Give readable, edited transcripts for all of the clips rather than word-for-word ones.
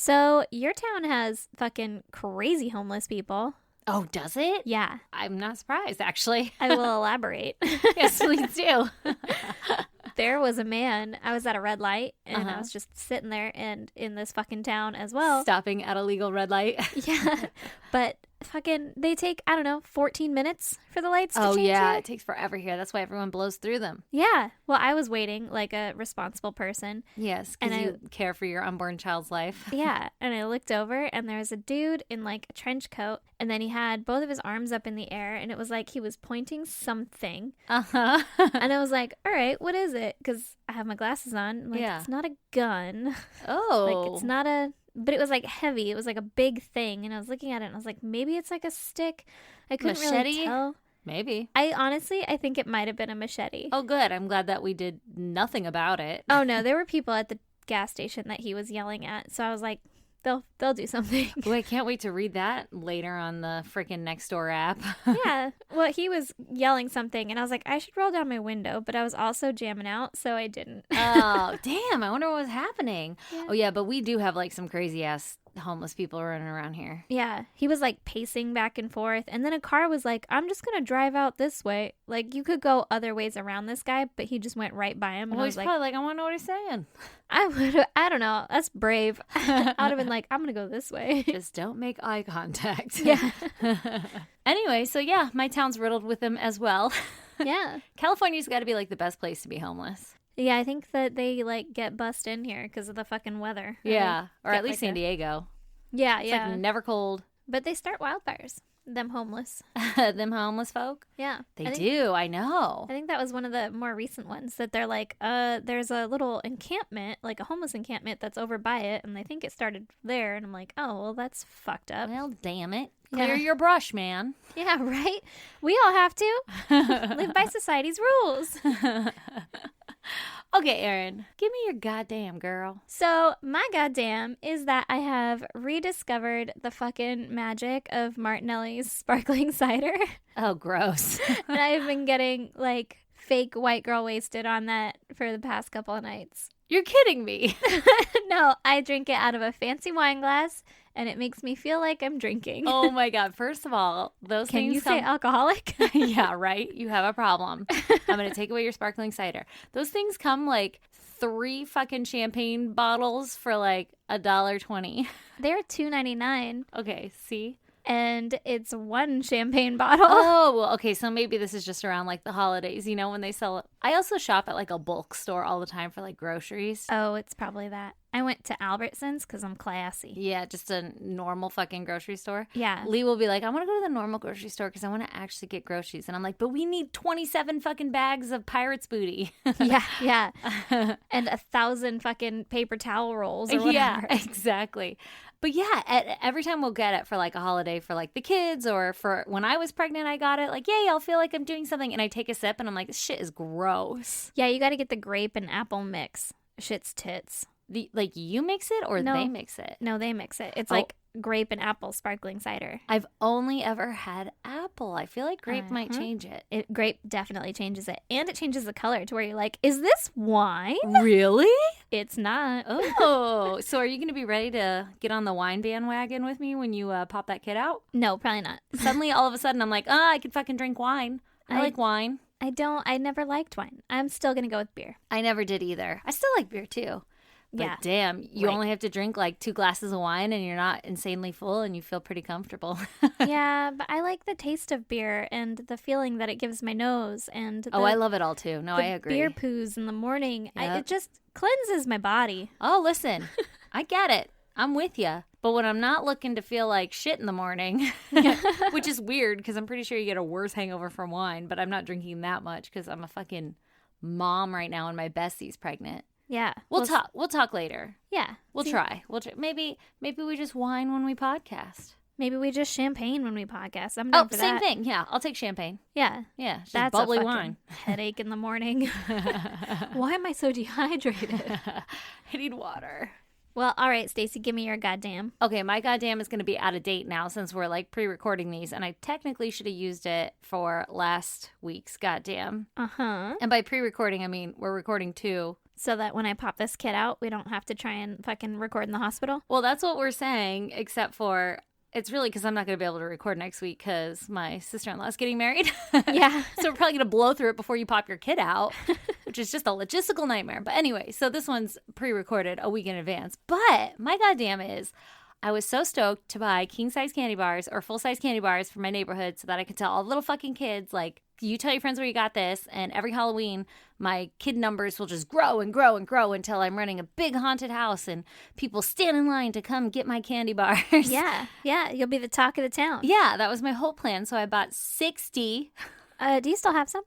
So your town has fucking crazy homeless people. Oh, does it? Yeah. I'm not surprised, actually. I will elaborate. Yes, please do. There was a man, I was at a red light, and I was just sitting there, and in this fucking town as well. Stopping at a legal red light. Yeah. But fucking, they take, I don't know, 14 minutes for the lights to change. Oh, yeah. Here. It takes forever here. That's why everyone blows through them. Yeah. Well, I was waiting like a responsible person. Yes, because you care for your unborn child's life. Yeah. And I looked over, and there was a dude in like a trench coat, and then he had both of his arms up in the air, and it was like he was pointing something. Uh-huh. And I was like, all right, what is it? Because I have my glasses on. I'm like, Yeah. It's not a gun. Oh. Like, it's not a... But it was like heavy. It was like a big thing. And I was looking at it and I was like, maybe it's like a stick. I couldn't really tell. Maybe. I think it might have been a machete. Oh, good. I'm glad that we did nothing about it. Oh, no. There were people at the gas station that he was yelling at. So I was like, they'll do something. Boy, I can't wait to read that later on the freaking Nextdoor app. Yeah. Well, he was yelling something and I was like, I should roll down my window. But I was also jamming out. So I didn't. Oh, damn. I wonder what was happening. Yeah. Oh, yeah. But we do have like some crazy ass homeless people running around here. Yeah. He was like pacing back and forth. And then a car was like, I'm just going to drive out this way. Like you could go other ways around this guy, but he just went right by him. And Well, I he's was probably like, I want to know what he's saying. I don't know. That's brave. I would have been like, I'm going to go this way. Just don't make eye contact. Yeah. Anyway, so yeah, my town's riddled with them as well. Yeah. California's got to be like the best place to be homeless. Yeah, I think that they like get bussed in here because of the fucking weather. Yeah. Or get, at least like, San Diego. Yeah, It's yeah. like never cold. But they start wildfires. Them homeless. Them homeless folk? Yeah. They do. I know. I think that was one of the more recent ones that they're like, there's a little encampment, like a homeless encampment that's over by it, and I think it started there. And I'm like, oh, well, that's fucked up. Well, damn it. Clear Yeah. your brush, man. Yeah, right? We all have to live by society's rules. Okay, Erin, give me your goddamn girl. So, my goddamn is that I have rediscovered the fucking magic of Martinelli's sparkling cider. Oh, gross. And I've been getting, like, fake white girl wasted on that for the past couple of nights. You're kidding me. No, I drink it out of a fancy wine glass, and it makes me feel like I'm drinking. Oh, my God. First of all, those Can things you say alcoholic? Yeah, right? You have a problem. I'm going to take away your sparkling cider. Those things come like 3 fucking champagne bottles for like $1.20. They're $2.99, Okay, see? and it's one champagne bottle. Oh, well, okay, so maybe this is just around like the holidays, you know, when they sell it. I also shop at like a bulk store all the time for like groceries. Oh, it's probably that. I went to Albertsons because I'm classy. Yeah, just a normal fucking grocery store. Yeah. Lee will be like, I want to go to the normal grocery store because I want to actually get groceries. And I'm like, but we need 27 fucking bags of Pirate's Booty. Yeah, yeah. And 1,000 fucking paper towel rolls or whatever. Yeah, exactly. But yeah, every time we'll get it for like a holiday for like the kids, or for when I was pregnant, I got it. Like, yay, I'll feel like I'm doing something. And I take a sip and I'm like, this shit is gross. Yeah, you got to get the grape and apple mix. Shit's tits. Like you mix it or No. they mix it? No, they mix it. It's Oh. like grape and apple sparkling cider. I've only ever had apple. I feel like grape might change it. Grape definitely changes it. And it changes the color to where you're like, is this wine? Really? It's not. Oh, so are you going to be ready to get on the wine bandwagon with me when you pop that kid out? No, probably not. Suddenly, all of a sudden, I'm like, I could fucking drink wine. I like wine. I never liked wine. I'm still going to go with beer. I never did either. I still like beer too. But Yeah. damn, you Right. only have to drink like 2 glasses of wine and you're not insanely full and you feel pretty comfortable. Yeah, but I like the taste of beer and the feeling that it gives my nose and Oh, I love it all too. No, the I agree. beer poos in the morning. Yep. It just cleanses my body. Oh, listen, I get it. I'm with you. But when I'm not looking to feel like shit in the morning, which is weird because I'm pretty sure you get a worse hangover from wine, but I'm not drinking that much because I'm a fucking mom right now and my bestie's pregnant. Yeah. We'll talk later. Yeah. We'll try. Maybe we just wine when we podcast. Maybe we just champagne when we podcast. I'm down for Same that. thing. Yeah, I'll take champagne. Yeah. Yeah, just That's bubbly a fucking wine. headache in the morning. Why am I so dehydrated? I need water. Well, all right, Stacey, give me your goddamn. Okay, my goddamn is going to be out of date now since we're like pre-recording these, and I technically should have used it for last week's goddamn. Uh-huh. And by pre-recording, I mean we're recording 2 so that when I pop this kid out, we don't have to try and fucking record in the hospital? Well, that's what we're saying, except for it's really because I'm not going to be able to record next week because my sister-in-law is getting married. Yeah. So we're probably going to blow through it before you pop your kid out, which is just a logistical nightmare. But anyway, so this one's pre-recorded a week in advance. But my goddamn is, I was so stoked to buy king-size candy bars or full-size candy bars for my neighborhood so that I could tell all the little fucking kids, like, you tell your friends where you got this, and every Halloween, my kid numbers will just grow and grow and grow until I'm running a big haunted house and people stand in line to come get my candy bars. Yeah. Yeah. You'll be the talk of the town. Yeah, that was my whole plan. So I bought 60. Do you still have some?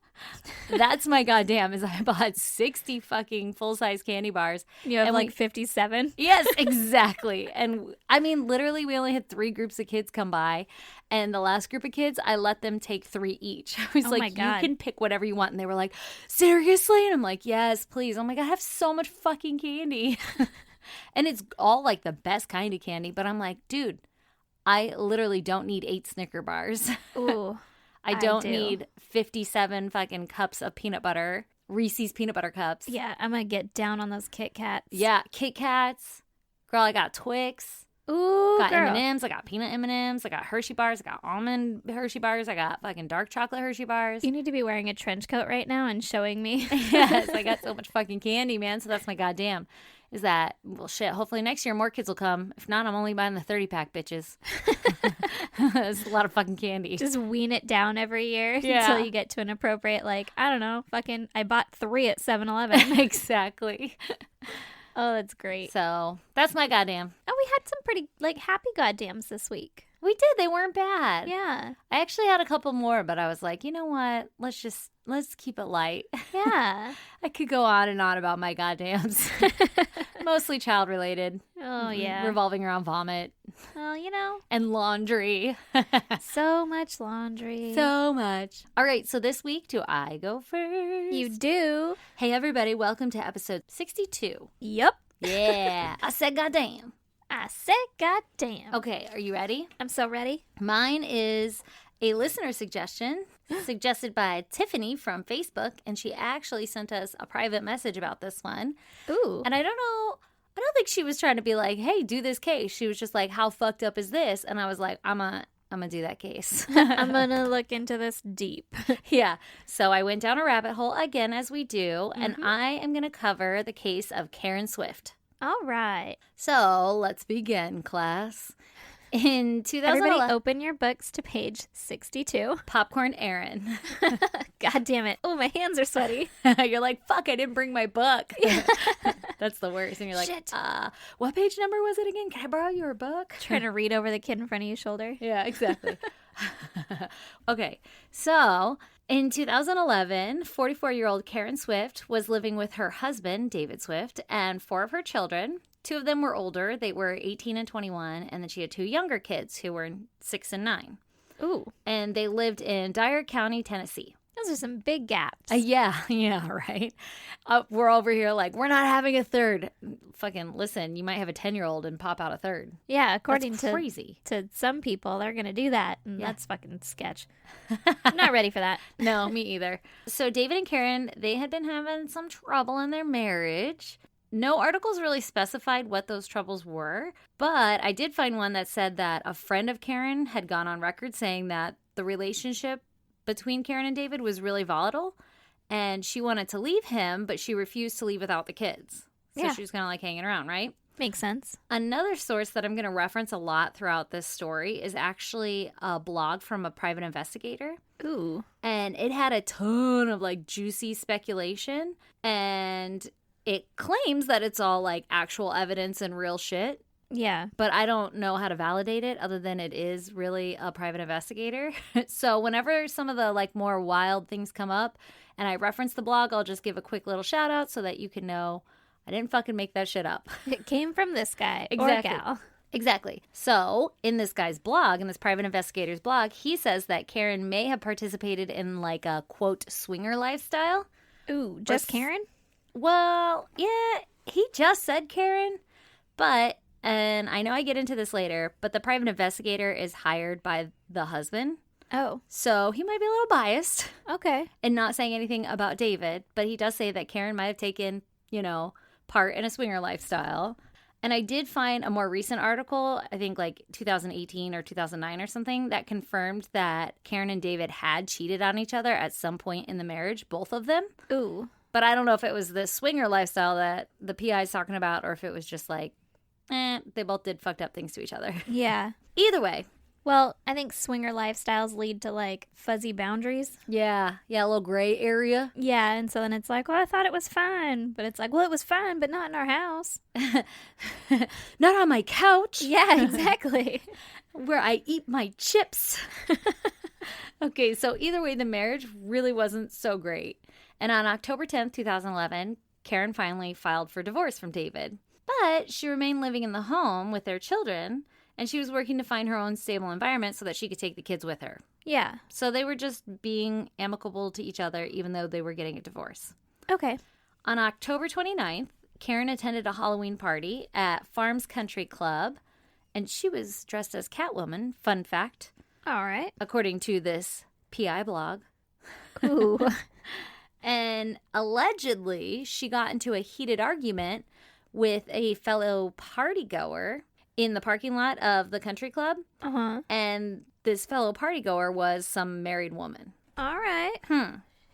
That's my goddamn, is I bought 60 fucking full-size candy bars. You have and like 57? Yes, exactly. And I mean, literally, we only had 3 groups of kids come by. And the last group of kids, I let them take 3 each. I was Oh like, my you God. can pick whatever you want. And they were like, seriously? And I'm like, yes, please. Oh my God, I have so much fucking candy. And it's all like the best kind of candy. But I'm like, dude, I literally don't need 8 Snicker bars. Ooh. I don't do. need 57 fucking cups of peanut butter, Reese's peanut butter cups. Yeah, I'm going to get down on those Kit Kats. Yeah, Kit Kats. Girl, I got Twix. Ooh, Got girl. M&Ms. I got peanut M&Ms. I got Hershey bars. I got almond Hershey bars. I got fucking dark chocolate Hershey bars. You need to be wearing a trench coat right now and showing me. Yes, I got so much fucking candy, man. So that's my goddamn. Is that, well, shit, hopefully next year more kids will come. If not, I'm only buying the 30-pack, bitches. It's a lot of fucking candy. Just wean it down every year Yeah. until you get to an appropriate, like, I don't know, fucking, I bought 3 at 7-Eleven. Exactly. Oh, that's great. So that's my goddamn. Oh, we had some pretty, like, happy goddams this week. We did. They weren't bad. Yeah. I actually had a couple more, but I was like, you know what? Let's keep it light. Yeah. I could go on and on about my goddams. Mostly child related. Oh, yeah. Revolving around vomit Well, you know, and laundry. so much laundry. So much. All right. So this week, do I go first? You do. Hey, everybody. Welcome to episode 62. Yup. Yeah. I said goddamn. I said goddamn. Okay. Are you ready? I'm so ready. Mine is a listener suggestion suggested by Tiffany from Facebook, and she actually sent us a private message about this one. Ooh. And I don't think she was trying to be like, hey, do this case. She was just like, how fucked up is this? And I was like, I'm gonna do that case. I'm gonna look into this deep. Yeah. So I went down a rabbit hole again, as we do, and I am gonna cover the case of Karen Swift. All right. So let's begin, class. In 2011, Everybody open your books to page 62. Popcorn Erin. God damn it. Oh, my hands are sweaty. You're like, fuck, I didn't bring my book. That's the worst. And you're like, Shit. what page number was it again? Can I borrow your book? Trying to read over the kid in front of your shoulder. Yeah, exactly. Okay, so in 2011, 44-year-old Karen Swift was living with her husband, David Swift, and 4 of her children. 2 of them were older. They were 18 and 21, and then she had 2 younger kids who were 6 and 9. Ooh. And they lived in Dyer County, Tennessee. Those are some big gaps. Yeah, right. We're over here like, we're not having a third. Fucking listen, you might have a 10-year-old and pop out a third. Yeah, according That's to crazy. to some people, they're going to do that. And Yeah. that's fucking sketch. I'm not ready for that. No, me either. So David and Karen, they had been having some trouble in their marriage. No articles really specified what those troubles were, but I did find one that said that a friend of Karen had gone on record saying that the relationship between Karen and David was really volatile, and she wanted to leave him, but she refused to leave without the kids. So Yeah. she was kind of like hanging around, right? Makes sense. Another source that I'm going to reference a lot throughout this story is actually a blog from a private investigator. Ooh. And it had a ton of like juicy speculation, and it claims that it's all like actual evidence and real shit. Yeah. But I don't know how to validate it other than it is really a private investigator. So whenever some of the like more wild things come up and I reference the blog, I'll just give a quick little shout out so that you can know I didn't fucking make that shit up. It came from this guy Exactly. or gal. Exactly. So in this guy's blog, in this private investigator's blog, he says that Karen may have participated in like a quote swinger lifestyle. Ooh, just Karen? Well, yeah, he just said Karen, but, and I know I get into this later, but the private investigator is hired by the husband. Oh, So he might be a little biased okay. in not saying anything about David, but he does say that Karen might have taken, part in a swinger lifestyle. And I did find a more recent article, I think like 2018 or 2009 or something, that confirmed that Karen and David had cheated on each other at some point in the marriage, both of them. Ooh. But I don't know if it was the swinger lifestyle that the PI is talking about or if it was just like, they both did fucked up things to each other. Yeah. Either way. Well, I think swinger lifestyles lead to, like, fuzzy boundaries. Yeah, a little gray area. Yeah, and so then it's like, well, I thought it was fine. But it's like, well, it was fine, but not in our house. Not on my couch. Yeah, exactly. Where I eat my chips. Okay, so either way, the marriage really wasn't so great. And on October 10th, 2011, Karen finally filed for divorce from David. But she remained living in the home with their children, and she was working to find her own stable environment so that she could take the kids with her. Yeah. So they were just being amicable to each other, even though they were getting a divorce. Okay. On October 29th, Karen attended a Halloween party at Farms Country Club, and she was dressed as Catwoman, fun fact. All right. According to this PI blog. Ooh. And allegedly, she got into a heated argument with a fellow partygoer in the parking lot of the country club. Uh-huh. And this fellow partygoer was some married woman. All right.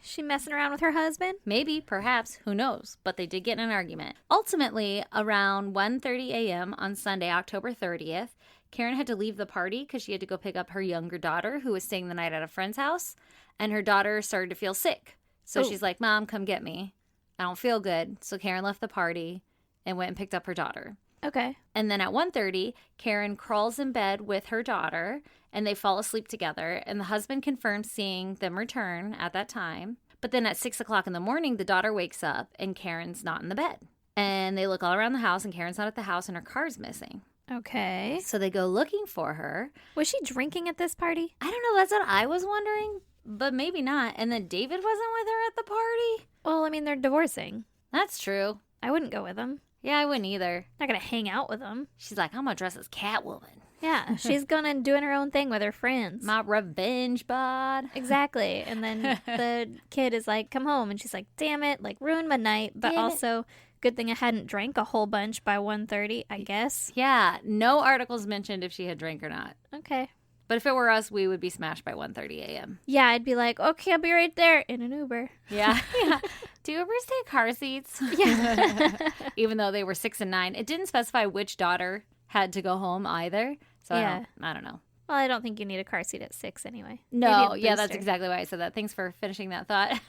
She messing around with her husband? Maybe, perhaps, who knows? But they did get in an argument. Ultimately, around 1:30 a.m. on Sunday, October 30th, Karen had to leave the party because she had to go pick up her younger daughter who was staying the night at a friend's house. And her daughter started to feel sick. So she's like, Mom, come get me. I don't feel good. So Karen left the party and went and picked up her daughter. Okay. And then at 1:30, Karen crawls in bed with her daughter, and they fall asleep together. And the husband confirms seeing them return at that time. But then at 6 o'clock in the morning, the daughter wakes up, and Karen's not in the bed. And they look all around the house, and Karen's not at the house, and her car's missing. Okay. So they go looking for her. Was she drinking at this party? I don't know. That's what I was wondering, but maybe not. And then David wasn't with her at the party? Well, I mean, they're divorcing. That's true. I wouldn't go with them. Yeah, I wouldn't either. Not gonna hang out with them. She's like, I'm gonna dress as Catwoman. Yeah, she's gonna doing her own thing with her friends. My revenge bod. Exactly. And then the kid is like, come home. And she's like, damn it, like, ruined my night. But also, good thing I hadn't drank a whole bunch by 1:30, I guess. Yeah, no articles mentioned if she had drank or not. Okay. But if it were us, we would be smashed by 1:30 a.m. Yeah, I'd be like, okay, I'll be right there in an Uber. Yeah. Do Ubers take car seats? Yeah. Even though they were 6 and 9. It didn't specify which daughter had to go home either. So Yeah. I don't know. Well, I don't think you need a car seat at 6 anyway. No, Maybe a yeah, that's booster. exactly why I said that. Thanks for finishing that thought.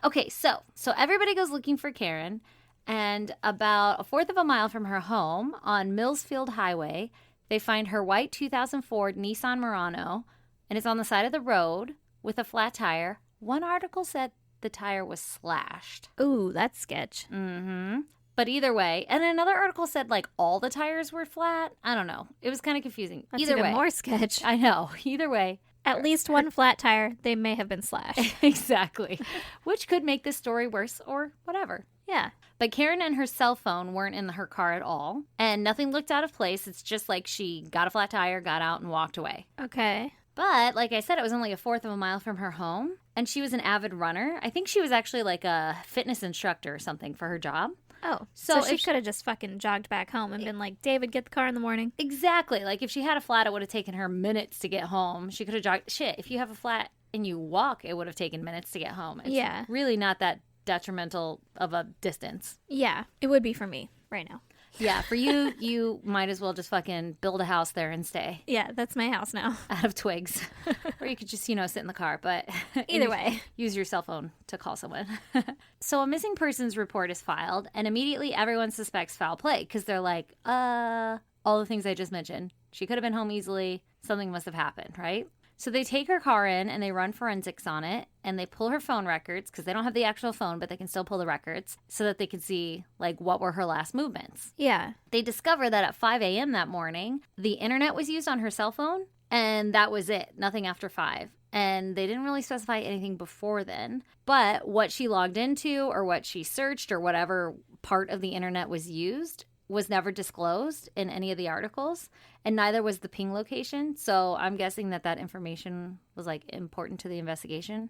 Okay, so everybody goes looking for Karen, and about a fourth of a mile from her home on Millsfield Highway, they find her white 2004 Nissan Murano, and it's on the side of the road with a flat tire. One article said the tire was slashed. Ooh, that's sketch. Mm-hmm. But either way, and another article said like all the tires were flat. I don't know. It was kind of confusing. That's Either even way, more sketch. I know. Either way, At least one flat tire, they may have been slashed. exactly. Which could make this story worse or whatever. Yeah. But Karen and her cell phone weren't in her car at all, and nothing looked out of place. It's just like she got a flat tire, got out, and walked away. Okay. But like I said, it was only a fourth of a mile from her home, and she was an avid runner. I think she was actually like a fitness instructor or something for her job. Oh, So so she if could have just fucking jogged back home and been like, David, get the car in the morning. Exactly. Like if she had a flat, it would have taken her minutes to get home. She could have jogged. Shit, if you have a flat and you walk, it would have taken minutes to get home. It's Yeah. really not that detrimental of a distance. Yeah, it would be for me right now. Yeah, for you, you might as well just fucking build a house there and stay Yeah, that's my house now. out of twigs. Or you could just, sit in the car. But Either way. use your cell phone to call someone. So a missing persons report is filed, and immediately everyone suspects foul play because they're like, all the things I just mentioned. She could have been home easily. Something must have happened, right? So they take her car in and they run forensics on it, and they pull her phone records because they don't have the actual phone, but they can still pull the records so that they can see like what were her last movements. Yeah. They discover that at 5 a.m. that morning, the internet was used on her cell phone, and that was it. Nothing after 5. And they didn't really specify anything before then. But what she logged into or what she searched or whatever part of the internet was used was never disclosed in any of the articles, and neither was the ping location. So I'm guessing that information was like important to the investigation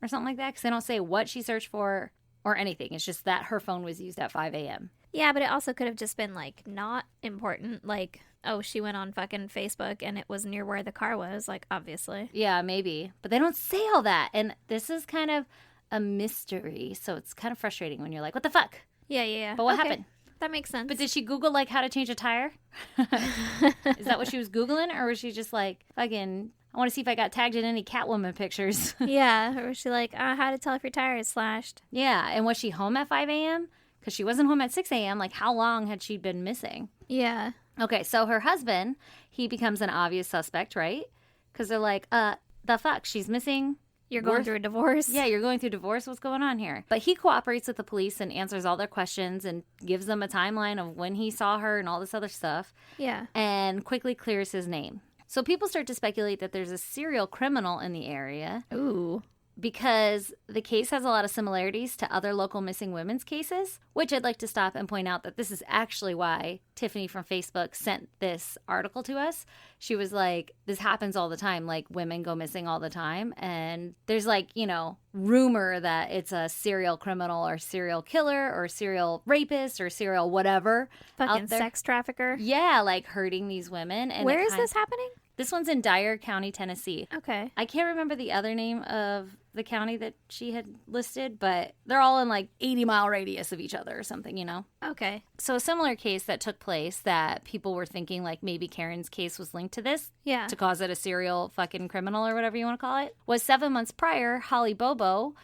or something like that, because they don't say what she searched for or anything. It's just that her phone was used at 5 a.m. Yeah, but it also could have just been, like, not important. Like, oh, she went on fucking Facebook and it was near where the car was, like, obviously. Yeah, maybe. But they don't say all that. And this is kind of a mystery. So it's kind of frustrating when you're like, what the fuck? Yeah. But what happened? That makes sense. But did she Google, like, how to change a tire? Is that what she was Googling? Or was she just like, fucking, I want to see if I got tagged in any Catwoman pictures? Yeah, or was she like, how to tell if your tire is slashed? Yeah, and was she home at 5 a.m.? Because she wasn't home at 6 a.m. Like, how long had she been missing? Yeah. Okay, so her husband, he becomes an obvious suspect, right? Because they're like, the fuck, she's missing. You're going through a divorce? Yeah, you're going through divorce. What's going on here? But he cooperates with the police and answers all their questions and gives them a timeline of when he saw her and all this other stuff. Yeah. And quickly clears his name. So people start to speculate that there's a serial criminal in the area. Ooh. Because the case has a lot of similarities to other local missing women's cases, which I'd like to stop and point out that this is actually why Tiffany from Facebook sent this article to us. She was like, this happens all the time. Like, women go missing all the time. And there's, like, you know, rumor that it's a serial criminal or serial killer or serial rapist or serial whatever. Fucking sex trafficker. Yeah, like hurting these women. And where is this happening? This one's in Dyer County, Tennessee. Okay. I can't remember the other name of the county that she had listed, but they're all in like 80-mile radius of each other or something, you know? Okay. So a similar case that took place that people were thinking like maybe Karen's case was linked to this. Yeah. To cause it a serial fucking criminal or whatever you want to call it. Was 7 months prior, Holly Bobo.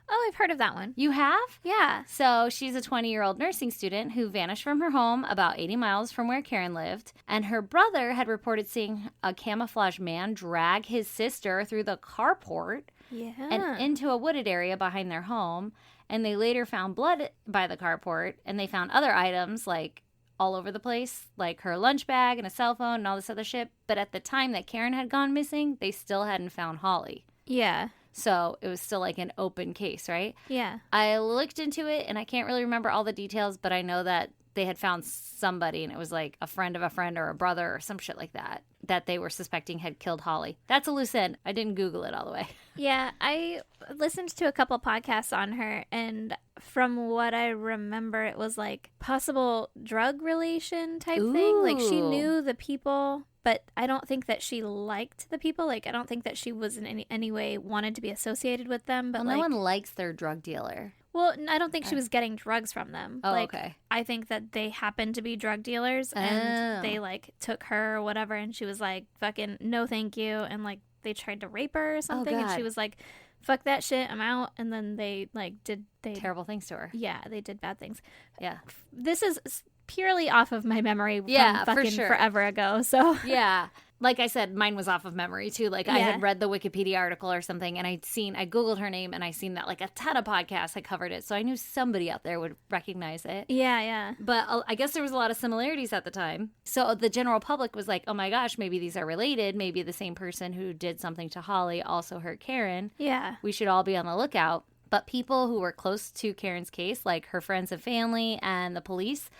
Oh, I've heard of that one. You have? Yeah. So she's a 20-year-old nursing student who vanished from her home about 80 miles from where Karen lived. And her brother had reported seeing a camouflage man drag his sister through the carport and into a wooded area behind their home. And they later found blood by the carport. And they found other items like all over the place, like her lunch bag and a cell phone and all this other shit. But at the time that Karen had gone missing, they still hadn't found Holly. Yeah. So it was still like an open case, right? Yeah. I looked into it and I can't really remember all the details, but I know that they had found somebody and it was like a friend of a friend or a brother or some shit like that they were suspecting had killed Holly. That's a loose end. I didn't Google it all the way. Yeah, I listened to a couple podcasts on her, and from what I remember, it was like possible drug relation type thing. Like she knew the people, but I don't think that she liked the people. Like I don't think that she was in any way wanted to be associated with them. But no one likes their drug dealer. Well, I don't think she was getting drugs from them. Oh, like, okay. I think that they happened to be drug dealers and they like took her or whatever, and she was like, fucking no thank you, and like they tried to rape her or something, and she was like, fuck that shit, I'm out. And then they like did terrible things to her. Yeah, they did bad things. Yeah. This is purely off of my memory from fucking forever ago. So yeah. Like I said, mine was off of memory too. Like I had read the Wikipedia article or something and I Googled her name and I seen that like a ton of podcasts had covered it. So I knew somebody out there would recognize it. Yeah, yeah. But I guess there was a lot of similarities at the time. So the general public was like, oh my gosh, maybe these are related. Maybe the same person who did something to Holly also hurt Karen. Yeah. We should all be on the lookout. But people who were close to Karen's case, like her friends and family and the police,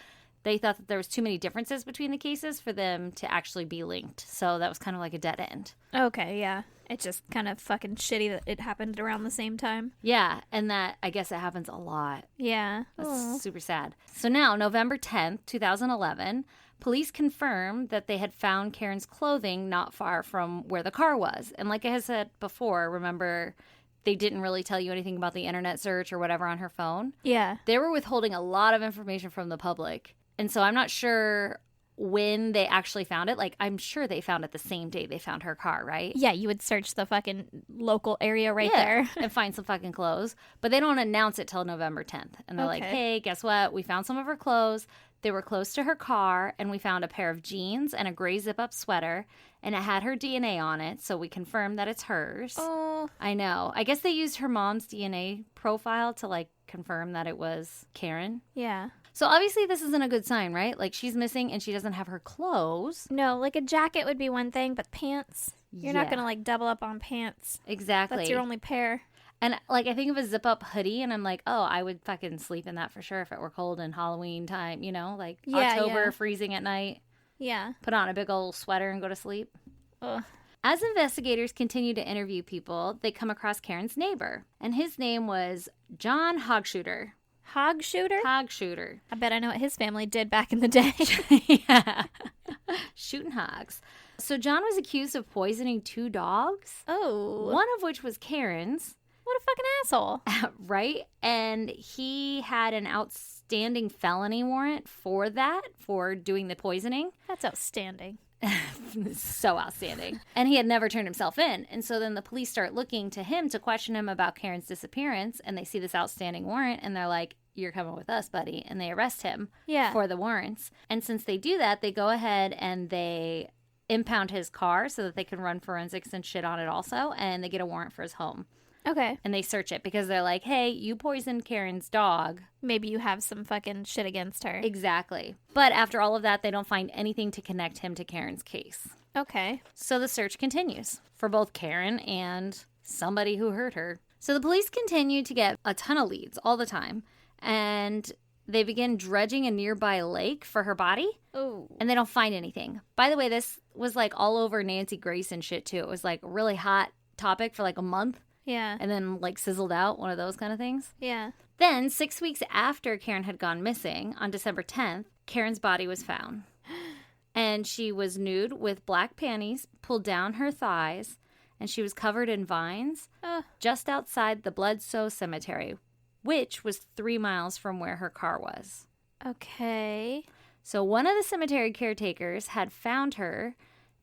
they thought that there was too many differences between the cases for them to actually be linked. So that was kind of like a dead end. Okay, yeah. It's just kind of fucking shitty that it happened around the same time. Yeah, and that, I guess it happens a lot. Yeah. That's super sad. So now, November 10th, 2011, police confirmed that they had found Karen's clothing not far from where the car was. And like I had said before, remember, they didn't really tell you anything about the internet search or whatever on her phone. Yeah. They were withholding a lot of information from the public. And so I'm not sure when they actually found it. Like, I'm sure they found it the same day they found her car, right? Yeah, you would search the fucking local area there. And find some fucking clothes. But they don't announce it till November 10th. And they're like, hey, guess what? We found some of her clothes. They were close to her car, and we found a pair of jeans and a gray zip-up sweater, and it had her DNA on it, so we confirmed that it's hers. Oh. I know. I guess they used her mom's DNA profile to, like, confirm that it was Karen. Yeah. So obviously this isn't a good sign, right? Like, she's missing and she doesn't have her clothes. No, like a jacket would be one thing, but pants, you're not going to, like, double up on pants. Exactly. That's your only pair. And, like, I think of a zip-up hoodie, and I'm like, oh, I would fucking sleep in that for sure if it were cold in Halloween time, you know? Like, October, freezing at night. Yeah. Put on a big old sweater and go to sleep. Ugh. As investigators continue to interview people, they come across Karen's neighbor, and his name was John Hogshooter. Hogshooter? Hogshooter. I bet I know what his family did back in the day. Yeah. Shooting hogs. So John was accused of poisoning 2 dogs. Oh. One of which was Karen's. What a fucking asshole. Right? And he had an outstanding felony warrant for that, for doing the poisoning. That's outstanding. So outstanding. And he had never turned himself in. And so then the police start looking to him to question him about Karen's disappearance. And they see this outstanding warrant and they're like, you're coming with us, buddy. And they arrest him for the warrants. And since they do that, they go ahead and they impound his car so that they can run forensics and shit on it also. And they get a warrant for his home. Okay. And they search it because they're like, hey, you poisoned Karen's dog. Maybe you have some fucking shit against her. Exactly. But after all of that, they don't find anything to connect him to Karen's case. Okay. So the search continues for both Karen and somebody who hurt her. So the police continue to get a ton of leads all the time. And they begin dredging a nearby lake for her body. Oh. And they don't find anything. By the way, this was like all over Nancy Grace and shit too. It was like a really hot topic for like a month. Yeah. And then like sizzled out, one of those kind of things. Yeah. Then 6 weeks after Karen had gone missing, on December 10th, Karen's body was found. And she was nude with black panties pulled down her thighs. And she was covered in vines just outside the Bledsoe Cemetery, which was 3 miles from where her car was. Okay. So one of the cemetery caretakers had found her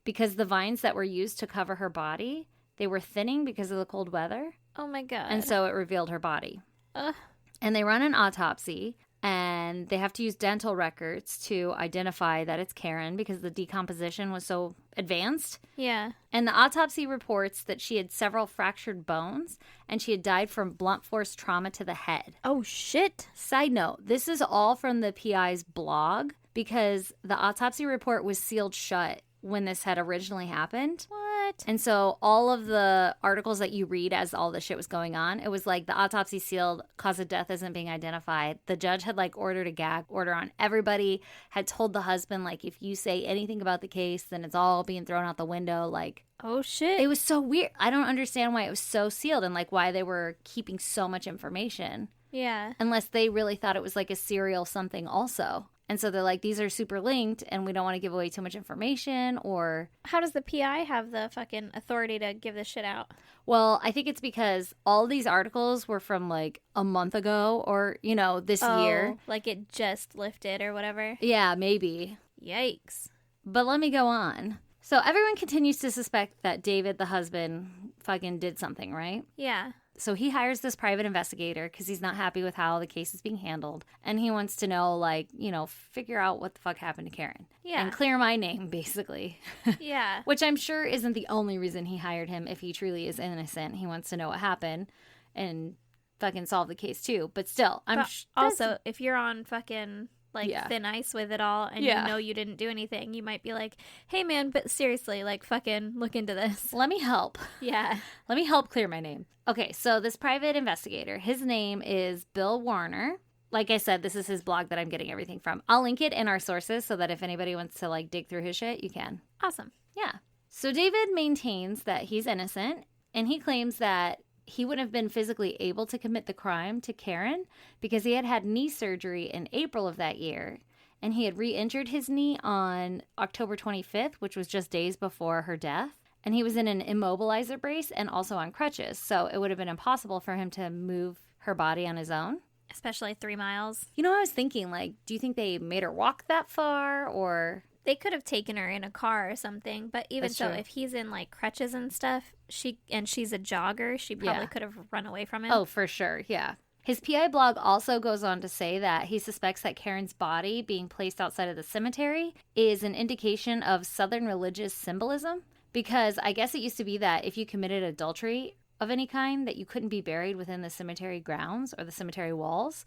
because the vines that were used to cover her body, they were thinning because of the cold weather. Oh, my God. And so it revealed her body. Ugh. And they run an autopsy, and they have to use dental records to identify that it's Karen because the decomposition was so advanced. Yeah. And the autopsy reports that she had several fractured bones, and she had died from blunt force trauma to the head. Oh, shit. Side note, this is all from the PI's blog because the autopsy report was sealed shut when this had originally happened. What? And so all of the articles that you read as all this shit was going on, it was like the autopsy sealed, cause of death isn't being identified. The judge had like ordered a gag order on everybody, had told the husband like, if you say anything about the case, then it's all being thrown out the window. Like, oh, shit. it was so weird. I don't understand why it was so sealed and like why they were keeping so much information. Yeah. Unless they really thought it was like a serial something also. And so they're like, these are super linked and we don't want to give away too much information or... How does the PI have the fucking authority to give this shit out? Well, I think it's because all these articles were from like a month ago or, you know, this year. Like it just lifted or whatever? Yeah, maybe. Yikes. But let me go on. So everyone continues to suspect that David, the husband, fucking did something, right? Yeah. So he hires this private investigator because he's not happy with how the case is being handled. And he wants to know, like, you know, figure out what the fuck happened to Karen. Yeah. And clear my name, basically. Yeah. Which I'm sure isn't the only reason he hired him if he truly is innocent. He wants to know what happened and fucking solve the case, too. But still, also, if you're on fucking... like thin ice with it all and you know you didn't do anything, you might be like, hey man, but seriously, like fucking look into this. Let me help. Yeah. Let me help clear my name. Okay, so this private investigator, his name is Bill Warner. Like I said, this is his blog that I'm getting everything from. I'll link it in our sources so that if anybody wants to like dig through his shit, you can. Awesome. Yeah. So David maintains that he's innocent and he claims that he wouldn't have been physically able to commit the crime to Karen because he had had knee surgery in April of that year. And he had re-injured his knee on October 25th, which was just days before her death. And he was in an immobilizer brace and also on crutches. So it would have been impossible for him to move her body on his own. Especially 3 miles. You know, I was thinking, like, do you think they made her walk that far or... They could have taken her in a car or something, but even That's so, true. if he's in like crutches and stuff, she's a jogger, she probably could have run away from him. Oh, for sure, yeah. His PI blog also goes on to say that he suspects that Karen's body being placed outside of the cemetery is an indication of Southern religious symbolism, because I guess it used to be that if you committed adultery of any kind, that you couldn't be buried within the cemetery grounds or the cemetery walls.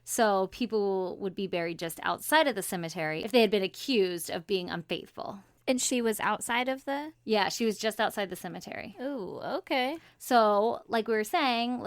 So people would be buried just outside of the cemetery if they had been accused of being unfaithful. And she was outside of the... Yeah, she was just outside the cemetery. Ooh, okay. So, like we were saying,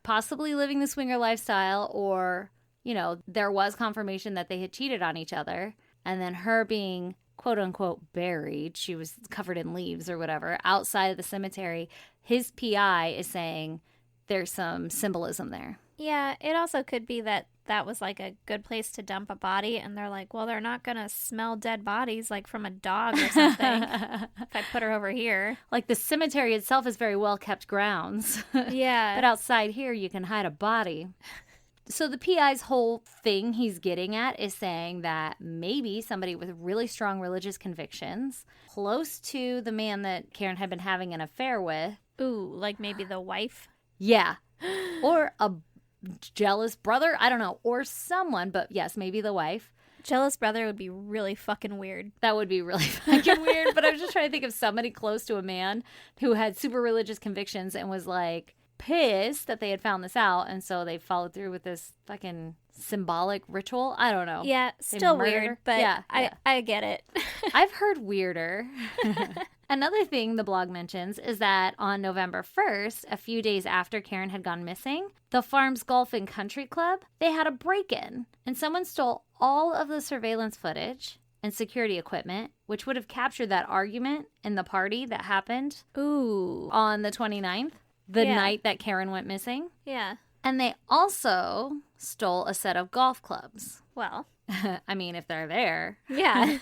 possibly living the swinger lifestyle, or, you know, there was confirmation that they had cheated on each other. And then her being quote unquote buried, she was covered in leaves or whatever, outside of the cemetery, his PI is saying there's some symbolism there. Yeah, it also could be that was like a good place to dump a body, and they're like, well, they're not gonna smell dead bodies like from a dog or something if I put her over here. Like the cemetery itself is very well kept grounds. Yeah. But outside here you can hide a body. So the PI's whole thing he's getting at is saying that maybe somebody with really strong religious convictions, close to the man that Karen had been having an affair with. Ooh, like maybe the wife? Yeah. Or a jealous brother, I don't know, or someone, but yes, maybe the wife. Jealous brother would be really fucking weird. That would be really fucking weird, but I was just trying to think of somebody close to a man who had super religious convictions and was like pissed that they had found this out, and so they followed through with this fucking symbolic ritual. I don't know. Yeah, still weird, but yeah. I get it. I've heard weirder. Another thing the blog mentions is that on November 1st, a few days after Karen had gone missing, the farm's golf and country club, they had a break-in, and someone stole all of the surveillance footage and security equipment, which would have captured that argument in the party that happened on the 29th, the night that Karen went missing. Yeah. And they also stole a set of golf clubs. Well, I mean, if they're there. Yeah.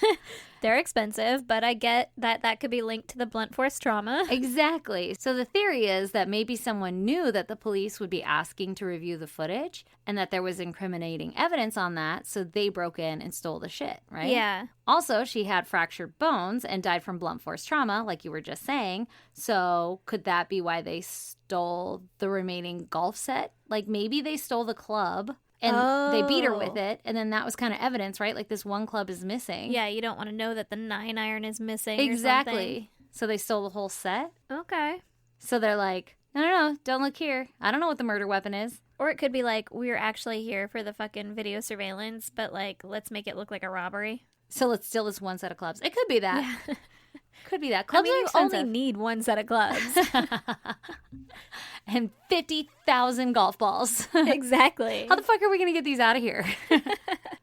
They're expensive, but I get that could be linked to the blunt force trauma. Exactly. So the theory is that maybe someone knew that the police would be asking to review the footage and that there was incriminating evidence on that, so they broke in and stole the shit, right? Yeah. Also, she had fractured bones and died from blunt force trauma, like you were just saying. So could that be why they stole the remaining golf set? Like maybe they stole the club and they beat her with it, and then that was kind of evidence, right? Like this one club is missing. Yeah, you don't want to know that the 9-iron is missing. Exactly. Or something. So they stole the whole set. Okay. So they're like, no, don't look here. I don't know what the murder weapon is. Or it could be like, we're actually here for the fucking video surveillance, but like, let's make it look like a robbery. So let's steal this one set of clubs. It could be that. Yeah. Could be that. Clubs are you expensive. only need one set of clubs. And 50,000 golf balls. Exactly. How the fuck are we going to get these out of here?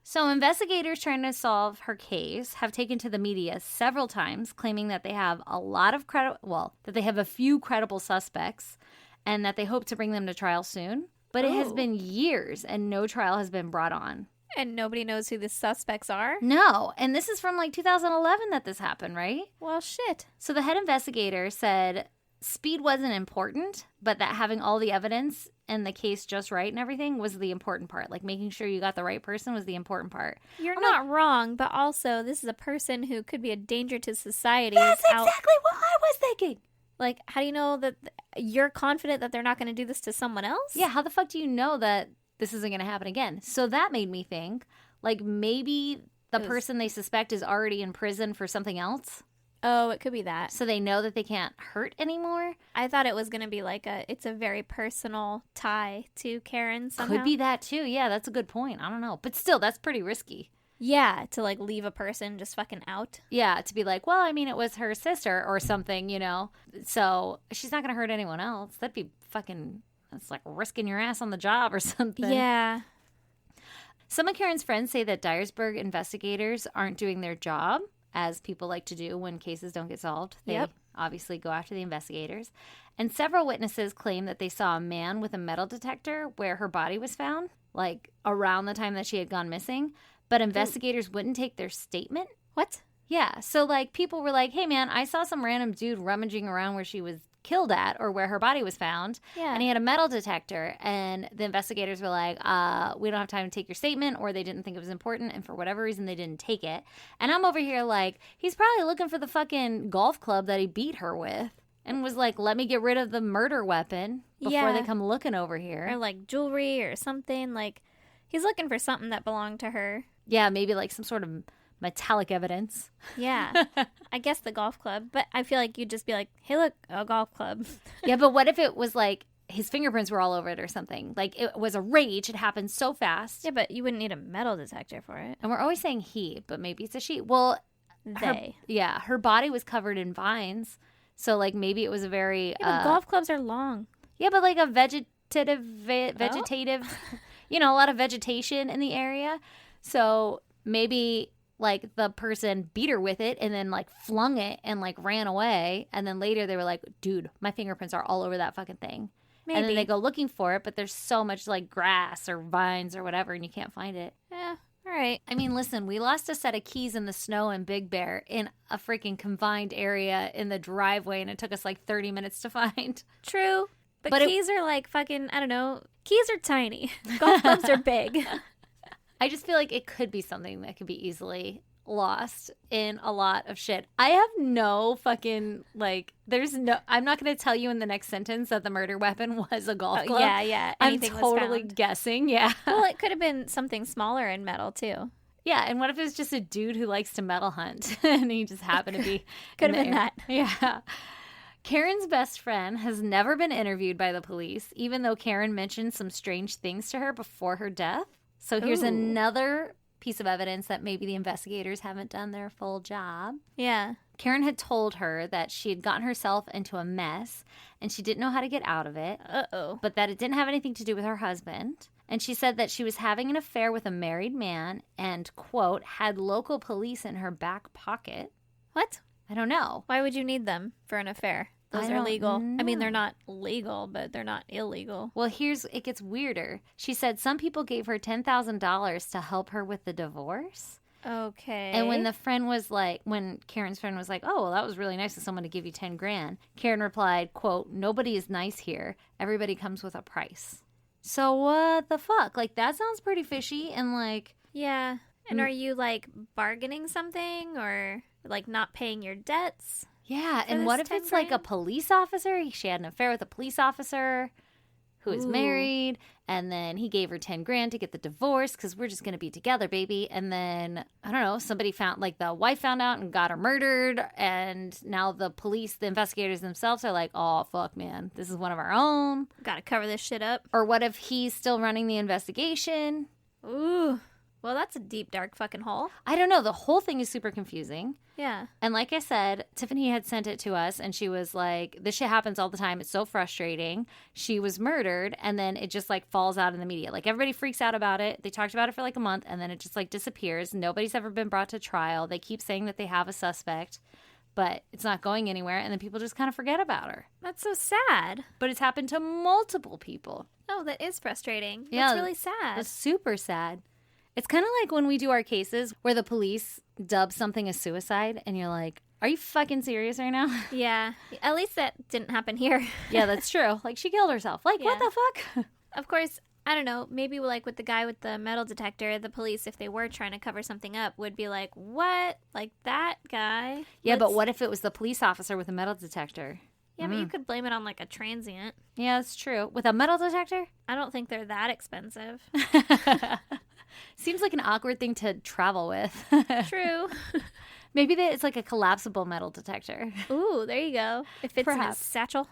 So investigators trying to solve her case have taken to the media several times, claiming that they have that they have a few credible suspects and that they hope to bring them to trial soon. But it has been years and no trial has been brought on. And nobody knows who the suspects are? No. And this is from like 2011 that this happened, right? Well, shit. So the head investigator said speed wasn't important, but that having all the evidence and the case just right and everything was the important part. Like making sure you got the right person was the important part. You're not wrong, but also this is a person who could be a danger to society. That's exactly what I was thinking. Like, how do you know that you're confident that they're not going to do this to someone else? Yeah, how the fuck do you know that this isn't going to happen again? So that made me think, like, maybe the person they suspect is already in prison for something else. Oh, it could be that. So they know that they can't hurt anymore. I thought it was going to be like it's a very personal tie to Karen somehow. Could be that too. Yeah, that's a good point. I don't know. But still, that's pretty risky. Yeah, to like leave a person just fucking out. Yeah, to be like, well, I mean, it was her sister or something, you know. So she's not going to hurt anyone else. That'd be fucking, it's like risking your ass on the job or something. Yeah. Some of Karen's friends say that Dyersburg investigators aren't doing their job, as people like to do when cases don't get solved. They obviously go after the investigators. And several witnesses claim that they saw a man with a metal detector where her body was found, like around the time that she had gone missing. But investigators wouldn't take their statement. What? Yeah. So, like, people were like, hey, man, I saw some random dude rummaging around where she was killed at or where her body was found. Yeah. And he had a metal detector. And the investigators were like, we don't have time to take your statement, or they didn't think it was important. And for whatever reason, they didn't take it. And I'm over here like, he's probably looking for the fucking golf club that he beat her with. And was like, let me get rid of the murder weapon before they come looking over here. Or like jewelry or something. Like, he's looking for something that belonged to her. Yeah, maybe like some sort of metallic evidence. Yeah. I guess the golf club. But I feel like you'd just be like, hey, look, a golf club. Yeah, but what if it was like his fingerprints were all over it or something? Like it was a rage. It happened so fast. Yeah, but you wouldn't need a metal detector for it. And we're always saying he, but maybe it's a she. Well, they. Her body was covered in vines. So like maybe it was a very... Yeah, but golf clubs are long. Yeah, but like a vegetative, you know, a lot of vegetation in the area. So maybe like the person beat her with it and then like flung it and like ran away. And then later they were like, dude, my fingerprints are all over that fucking thing. Maybe. And then they go looking for it, but there's so much like grass or vines or whatever and you can't find it. Yeah. All right. I mean, listen, we lost a set of keys in the snow in Big Bear in a freaking confined area in the driveway, and it took us like 30 minutes to find. True. But keys are like fucking, I don't know. Keys are tiny. Golf clubs are big. I just feel like it could be something that could be easily lost in a lot of shit. I have no fucking, like, I'm not going to tell you in the next sentence that the murder weapon was a golf club. Yeah. Anything I'm totally guessing, yeah. Well, it could have been something smaller in metal, too. Yeah, and what if it was just a dude who likes to metal hunt and he just happened to be Could have been that. Yeah. Karen's best friend has never been interviewed by the police, even though Karen mentioned some strange things to her before her death. So here's another piece of evidence that maybe the investigators haven't done their full job. Yeah. Karen had told her that she had gotten herself into a mess and she didn't know how to get out of it. Uh-oh. But that it didn't have anything to do with her husband. And she said that she was having an affair with a married man and, quote, had local police in her back pocket. What? I don't know. Why would you need them for an affair? Those are legal. Know. I mean, they're not legal, but they're not illegal. Well, it gets weirder. She said some people gave her $10,000 to help her with the divorce. Okay. And when Karen's friend was like, oh, well, that was really nice of someone to give you 10 grand. Karen replied, quote, nobody is nice here. Everybody comes with a price. So what the fuck? Like, that sounds pretty fishy and like... Yeah. And are you like bargaining something or like not paying your debts? Yeah, and what if it's like a police officer? She had an affair with a police officer who is married, and then he gave her 10 grand to get the divorce because we're just going to be together, baby. And then, I don't know, somebody found, like the wife found out and got her murdered, and now the investigators themselves are like, oh, fuck, man, this is one of our own. Gotta cover this shit up. Or what if he's still running the investigation? Ooh. Well, that's a deep, dark fucking hole. I don't know. The whole thing is super confusing. Yeah. And like I said, Tiffany had sent it to us and she was like, this shit happens all the time. It's so frustrating. She was murdered and then it just like falls out in the media. Like everybody freaks out about it. They talked about it for like a month and then it just like disappears. Nobody's ever been brought to trial. They keep saying that they have a suspect, but it's not going anywhere. And then people just kind of forget about her. That's so sad. But it's happened to multiple people. Oh, that is frustrating. Yeah, that's really sad. It's super sad. It's kind of like when we do our cases where the police dub something a suicide and you're like, are you fucking serious right now? Yeah. At least that didn't happen here. Yeah, that's true. Like she killed herself. Like, what the fuck? Of course, I don't know. Maybe like with the guy with the metal detector, the police, if they were trying to cover something up, would be like, what? Like that guy? Yeah, but what if it was the police officer with a metal detector? Yeah, but you could blame it on like a transient. Yeah, that's true. With a metal detector? I don't think they're that expensive. Seems like an awkward thing to travel with. True. Maybe it's like a collapsible metal detector. Ooh, there you go. It fits in his satchel.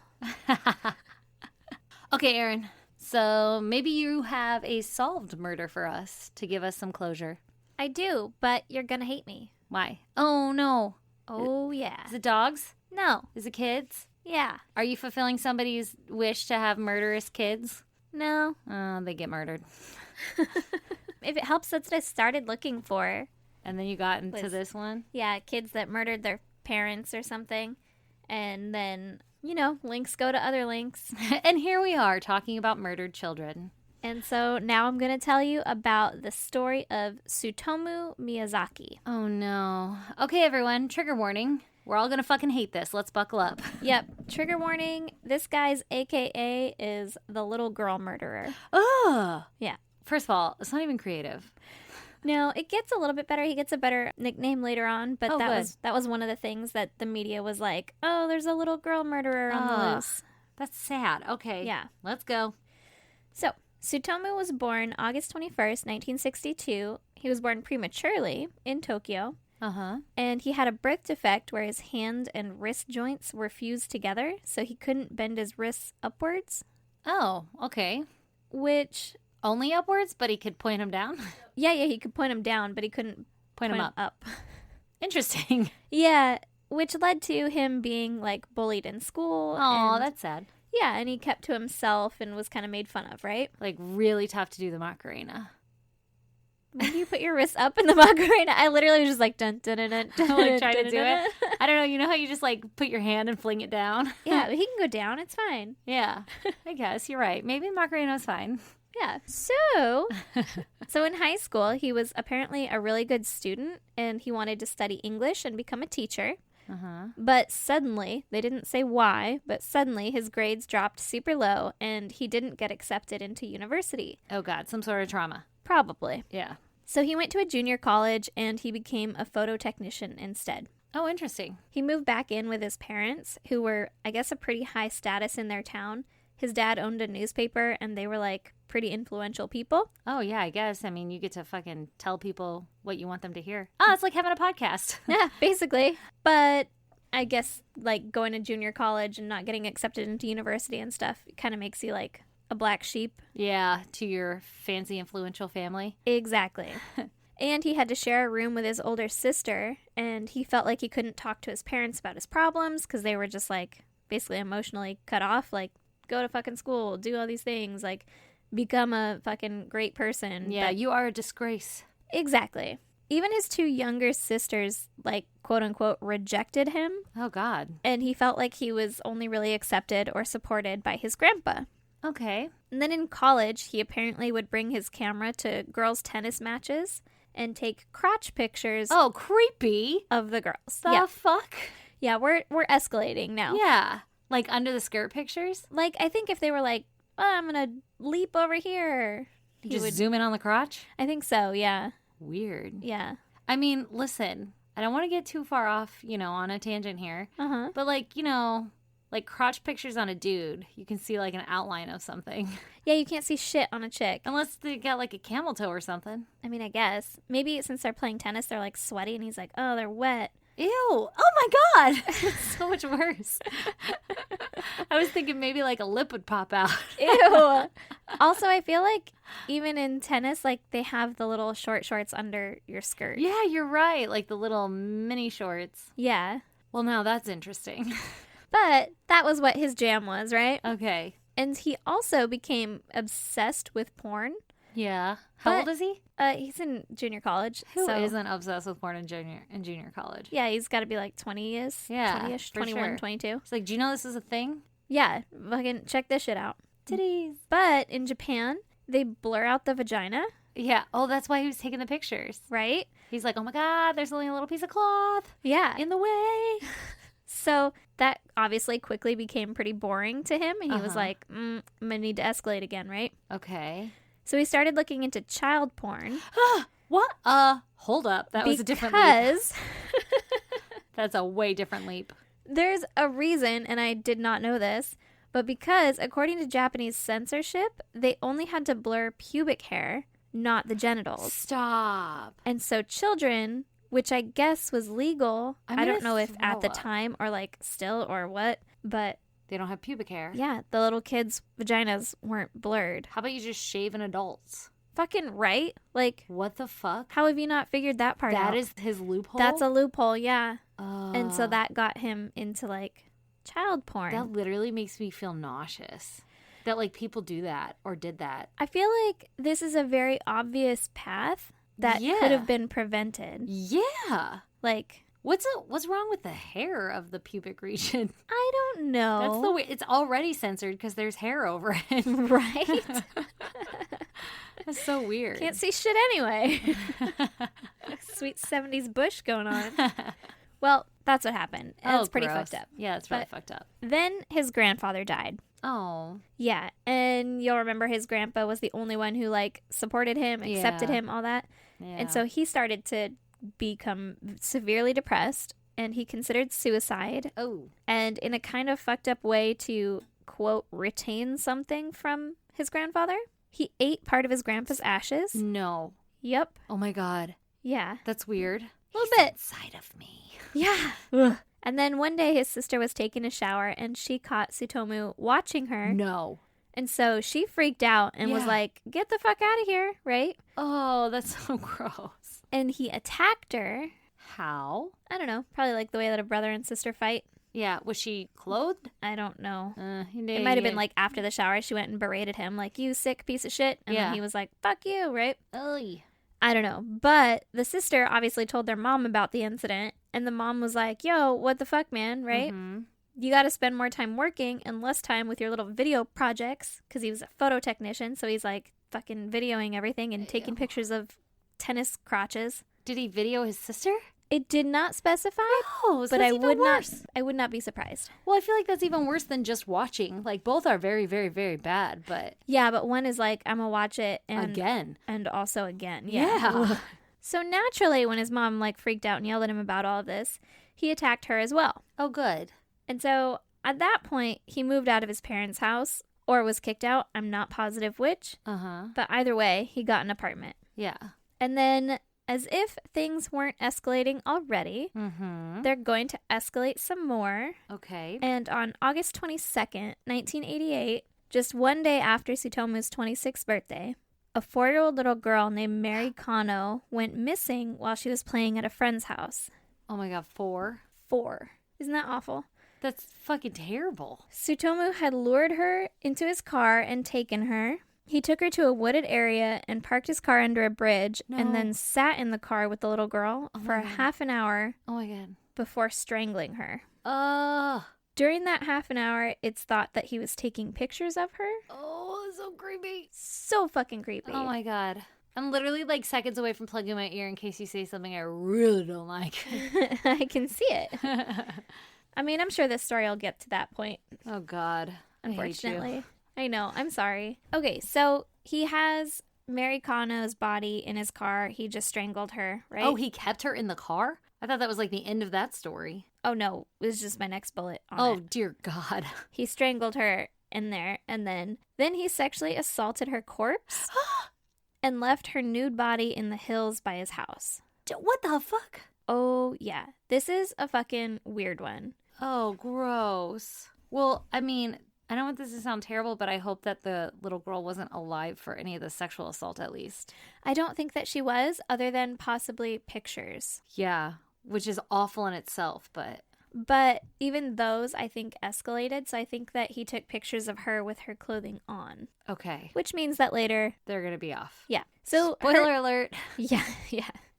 Okay, Erin. So maybe you have a solved murder for us to give us some closure. I do, but you're going to hate me. Why? Oh, no. Oh, yeah. Is it dogs? No. Is it kids? Yeah. Are you fulfilling somebody's wish to have murderous kids? No. Oh, they get murdered. If it helps, that's what I started looking for. And then you got into this one? Yeah, kids that murdered their parents or something. And then, you know, links go to other links. And here we are talking about murdered children. And so now I'm going to tell you about the story of Tsutomu Miyazaki. Oh, no. Okay, everyone, trigger warning. We're all going to fucking hate this. Let's buckle up. Yep. Trigger warning. This guy's AKA is the little girl murderer. Oh. Yeah. First of all, it's not even creative. No, it gets a little bit better. He gets a better nickname later on, but that was one of the things that the media was like, oh, there's a little girl murderer on the loose. That's sad. Okay. Yeah. Let's go. So, Tsutomu was born August 21st, 1962. He was born prematurely in Tokyo. Uh-huh. And he had a birth defect where his hand and wrist joints were fused together, so he couldn't bend his wrists upwards. Oh, okay. Which... Only upwards, but he could point him down? Yeah, he could point him down, but he couldn't point him up. Interesting. Yeah, which led to him being, like, bullied in school. Oh, that's sad. Yeah, and he kept to himself and was kind of made fun of, right? Like, really tough to do the Macarena. when do you put your wrist up in the Macarena? I literally was just like, dun, dun, dun, dun, dun, Like trying to dun, do dun, it. I don't know. You know how you just like put your hand and fling it down? Yeah, he can go down. It's fine. Yeah, I guess you're right. Maybe Macareno's fine. Yeah. So in high school, he was apparently a really good student and he wanted to study English and become a teacher. But suddenly, they didn't say why, but suddenly his grades dropped super low and he didn't get accepted into university. Oh, God. Some sort of trauma. Probably. Yeah. So he went to a junior college and he became a photo technician instead. Oh, interesting. He moved back in with his parents, who were, I guess, a pretty high status in their town. His dad owned a newspaper and they were like pretty influential people. Oh, yeah, I guess. I mean, you get to fucking tell people what you want them to hear. Oh, it's like having a podcast. Yeah, basically. But I guess like going to junior college and not getting accepted into university and stuff kind of makes you like a black sheep. Yeah, to your fancy influential family. Exactly. And he had to share a room with his older sister, and he felt like he couldn't talk to his parents about his problems because they were just like basically emotionally cut off. Like, go to fucking school, do all these things, like become a fucking great person. Yeah, But you are a disgrace. exactly. Even his two younger sisters, like, quote unquote, rejected him. Oh, God. And he felt like he was only really accepted or supported by his grandpa. Okay. And then in college, he apparently would bring his camera to girls' tennis matches and take crotch pictures Oh, creepy. of the girls. The Yeah. fuck? Yeah, we're escalating now. Yeah. Like under the skirt pictures? Like, I think if they were like, oh, I'm going to leap over here, he Just would. zoom in on the crotch? I think so, yeah. Weird. Yeah. I mean, listen, I don't want to get too far off, on a tangent here. Uh-huh. But like, like crotch pictures on a dude, you can see like an outline of something. Yeah, you can't see shit on a chick. Unless they got like a camel toe or something. I mean, I guess. Maybe since they're playing tennis, they're like sweaty and he's like, oh, they're wet. Ew. Oh my God. It's so much worse. I was thinking maybe like a lip would pop out. Ew. Also, I feel like even in tennis, like they have the little short shorts under your skirt. Yeah, you're right. Like the little mini shorts. Yeah. Well, now that's interesting. But that was what his jam was, right? Okay. And he also became obsessed with porn. Yeah. How old But- is he? He's in junior college. Who so not obsessed with porn in junior college? yeah, he's got to be like 20-ish. Yeah, 20-ish, for 21, sure. 22. It's like, do you know this is a thing? Yeah, fucking check this shit out. Titties. But in Japan, they blur out the vagina, Yeah. Oh, that's why he was taking the pictures. right? He's like, oh my God, there's only a little piece of cloth Yeah. in the way. So that obviously quickly became pretty boring to him. And he was Uh-huh. like, I'm going to need to escalate again, right? Okay. So he started looking into child porn. What? Hold up. That was a different leap. Because That's a way different leap. there's a reason, and I did not know this, but because according to Japanese censorship, they only had to blur pubic hair, not the genitals. Stop. And so children, which I guess was legal, I'm I don't gonna know if at the throw up. time or like still or what, but They don't have pubic hair. yeah, the little kids' vaginas weren't blurred. How about you just shave an adult's? Fucking right? Like, What the fuck? how have you not figured that part out? That is his loophole? That's a loophole, yeah. And so Oh. that got him into like child porn. That literally makes me feel nauseous. That like people do that or did that. I feel like this is a very obvious path that Yeah. could have been prevented. Yeah. Like, What's wrong with the hair of the pubic region? I don't know. That's the way it's already censored because there's hair over it. right? That's so weird. Can't see shit anyway. Sweet 70s bush going on. Well, that's what happened. And it's pretty gross. fucked up. Yeah, it's really But- fucked up. Then his grandfather died. Oh. Yeah, and you'll remember his grandpa was the only one who like supported him, accepted Yeah. him, all that. Yeah. And so he started to become severely depressed and he considered suicide. Oh. And in a kind of fucked up way to, quote, retain something from his grandfather, he ate part of his grandpa's ashes. No. Yep. Oh my God. Yeah. That's weird. A little bit. Inside of me. Yeah. And then one day his sister was taking a shower and she caught Tsutomu watching her. No. And so she freaked out and was Yeah. like, get the fuck out of here, right? Oh, that's so gross. And he attacked her. How? I don't know. Probably like the way that a brother and sister fight. Yeah. Was she clothed? I don't know. It It might have been like after the shower, she went and berated him, like, you sick piece of shit. And Yeah. then he was like, fuck you, right? Oy. I don't know. But the sister obviously told their mom about the incident. And the mom was like, yo, what the fuck, man, right? Mm-hmm. You got to spend more time working and less time with your little video projects, because he was a photo technician. So he's like fucking videoing everything and taking pictures of tennis crotches. Did he video his sister? It did not specify, Oh, so but I would not. I would not be surprised. Well, I feel like that's even worse than just watching. Like, both are very, very, very bad, but... Yeah, but one is like, I'm going to watch it and... Again. And also again. Yeah. So naturally, when his mom like freaked out and yelled at him about all of this, he attacked her as well. Oh, good. And so at that point, he moved out of his parents' house or was kicked out. I'm not positive which. Uh-huh. But either way, he got an apartment. Yeah. And then, as if things weren't escalating already, they're going to escalate some more. Okay. And on August 22nd, 1988, just one day after Tsutomu's 26th birthday, a 4-year-old little girl named Mary Kano went missing while she was playing at a friend's house. Oh my god, 4? 4. Isn't that awful? That's fucking terrible. Tsutomu had lured her into his car and taken her. He took her to a wooded area and parked his car under a bridge and then sat in the car with the little girl for half an hour Oh my god. before strangling her. Ugh. During that half an hour, it's thought that he was taking pictures of her. Oh, it's so creepy. So fucking creepy. Oh my god. I'm literally like seconds away from plugging my ear in case you say something I really don't like. I can see it. I mean, I'm sure this story will get to that point. Oh god. Unfortunately. I know. I'm sorry. Okay, so he has Mary Kano's body in his car. He just strangled her, right? Oh, he kept her in the car? I thought that was like the end of that story. Oh, no. It was just my next bullet on Oh, it. dear God. He strangled her in there, and then he sexually assaulted her corpse and left her nude body in the hills by his house. What the fuck? Oh, yeah. This is a fucking weird one. Oh, gross. Well, I mean, I don't want this to sound terrible, but I hope that the little girl wasn't alive for any of the sexual assault, at least. I don't think that she was, other than possibly pictures. Yeah, which is awful in itself, but... But even those, I think, escalated, so I think that he took pictures of her with her clothing on. Okay. Which means that later... They're gonna be off. Yeah. So Spoiler alert! Yeah.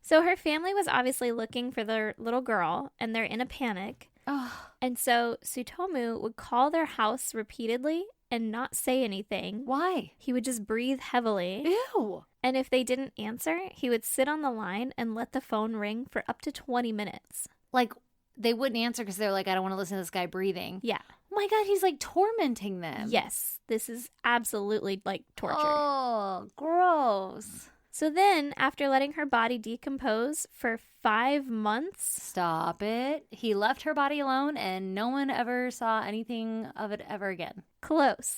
So her family was obviously looking for their little girl, and they're in a panic. Oh. And so Tsutomu would call their house repeatedly and not say anything. Why? He would just breathe heavily. Ew. And if they didn't answer, he would sit on the line and let the phone ring for up to 20 minutes. Like, they wouldn't answer because they're like, I don't want to listen to this guy breathing. Yeah. Oh my god, he's like tormenting them. Yes. This is absolutely like torture. Oh, gross. So then, after letting her body decompose for 5 months... Stop it. He left her body alone and no one ever saw anything of it ever again. Close.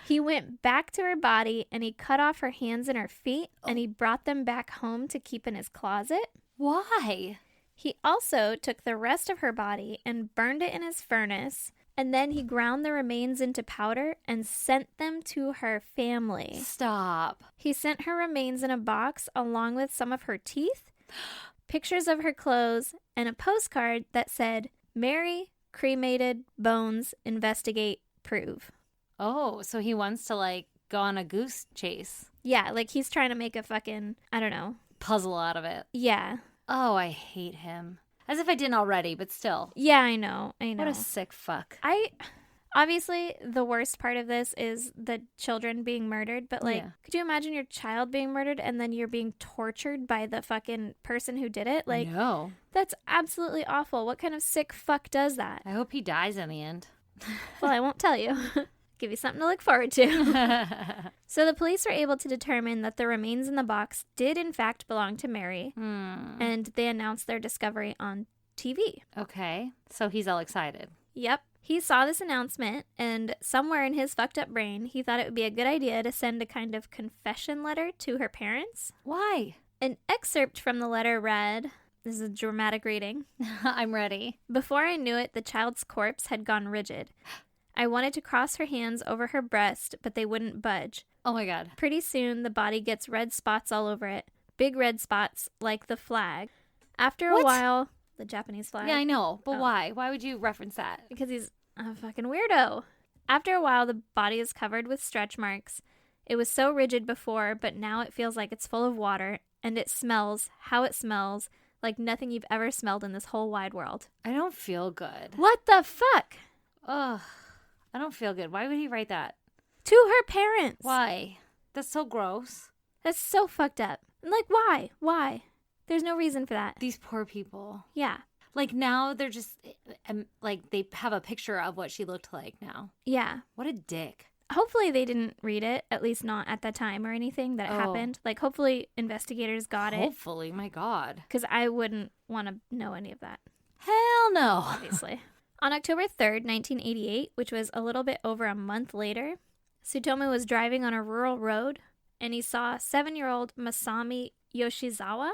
He went back to her body and he cut off her hands and her feet and he brought them back home to keep in his closet. Why? He also took the rest of her body and burned it in his furnace, and then he ground the remains into powder and sent them to her family. Stop. He sent her remains in a box along with some of her teeth, pictures of her clothes, and a postcard that said, Mary, cremated, bones, investigate, prove. Oh, so he wants to like go on a goose chase. Yeah, like he's trying to make a fucking, I don't know. Puzzle out of it. Yeah. Oh, I hate him. As if I didn't already, but still. Yeah, I know. What a sick fuck. Obviously, the worst part of this is the children being murdered, but like, could you imagine your child being murdered and then you're being tortured by the fucking person who did it? Like, no. That's absolutely awful. What kind of sick fuck does that? I hope he dies in the end. Well, I won't tell you. Give you something to look forward to. So the police were able to determine that the remains in the box did in fact belong to Mary, and they announced their discovery on TV. Okay, so he's all excited. Yep. He saw this announcement, and somewhere in his fucked up brain, he thought it would be a good idea to send a kind of confession letter to her parents. Why? An excerpt from the letter read, this is a dramatic reading. I'm ready. Before I knew it, the child's corpse had gone rigid. I wanted to cross her hands over her breast, but they wouldn't budge. Oh my god. Pretty soon, the body gets red spots all over it. Big red spots, like the flag. After a while, the Japanese flag. Yeah, I know, but why? Why would you reference that? Because he's a fucking weirdo. After a while, the body is covered with stretch marks. It was so rigid before, but now it feels like it's full of water, and it smells how it smells like nothing you've ever smelled in this whole wide world. I don't feel good. What the fuck? Ugh. I don't feel good. Why would he write that? To her parents. Why? That's so gross. That's so fucked up. Like, why? Why? There's no reason for that. These poor people. Yeah. Like, now they're just, like, they have a picture of what she looked like now. Yeah. What a dick. Hopefully they didn't read it, at least not at the time or anything that it happened. Like, hopefully investigators got it. Hopefully, my God. Because I wouldn't want to know any of that. Hell no. Obviously. On October 3rd, 1988, which was a little bit over a month later, Tsutomu was driving on a rural road, and he saw 7-year-old Masami Yoshizawa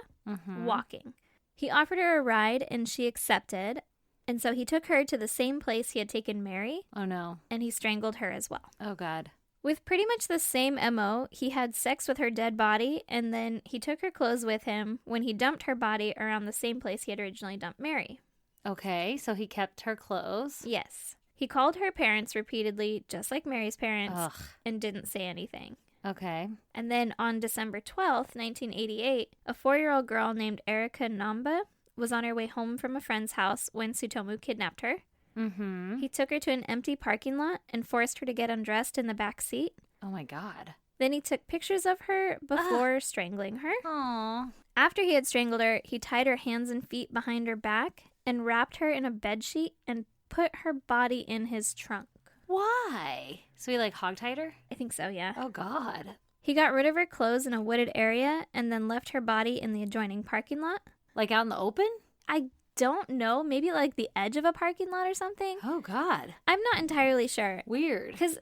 walking. He offered her a ride, and she accepted, and so he took her to the same place he had taken Mary. Oh, no. And he strangled her as well. Oh, God. With pretty much the same MO, he had sex with her dead body, and then he took her clothes with him when he dumped her body around the same place he had originally dumped Mary. Okay, so he kept her clothes. Yes. He called her parents repeatedly, just like Mary's parents, Ugh. and didn't say anything. Okay. And then on December 12th, 1988, a 4-year-old girl named Erika Namba was on her way home from a friend's house when Tsutomu kidnapped her. Mm-hmm. He took her to an empty parking lot and forced her to get undressed in the back seat. Oh, my God. Then he took pictures of her before strangling her. Aw. After he had strangled her, he tied her hands and feet behind her back and wrapped her in a bedsheet and put her body in his trunk. Why? So he, like, hogtied her? I think so, yeah. Oh, God. He got rid of her clothes in a wooded area and then left her body in the adjoining parking lot. Like, out in the open? I don't know. Maybe like the edge of a parking lot or something. Oh, God. I'm not entirely sure. Weird. Because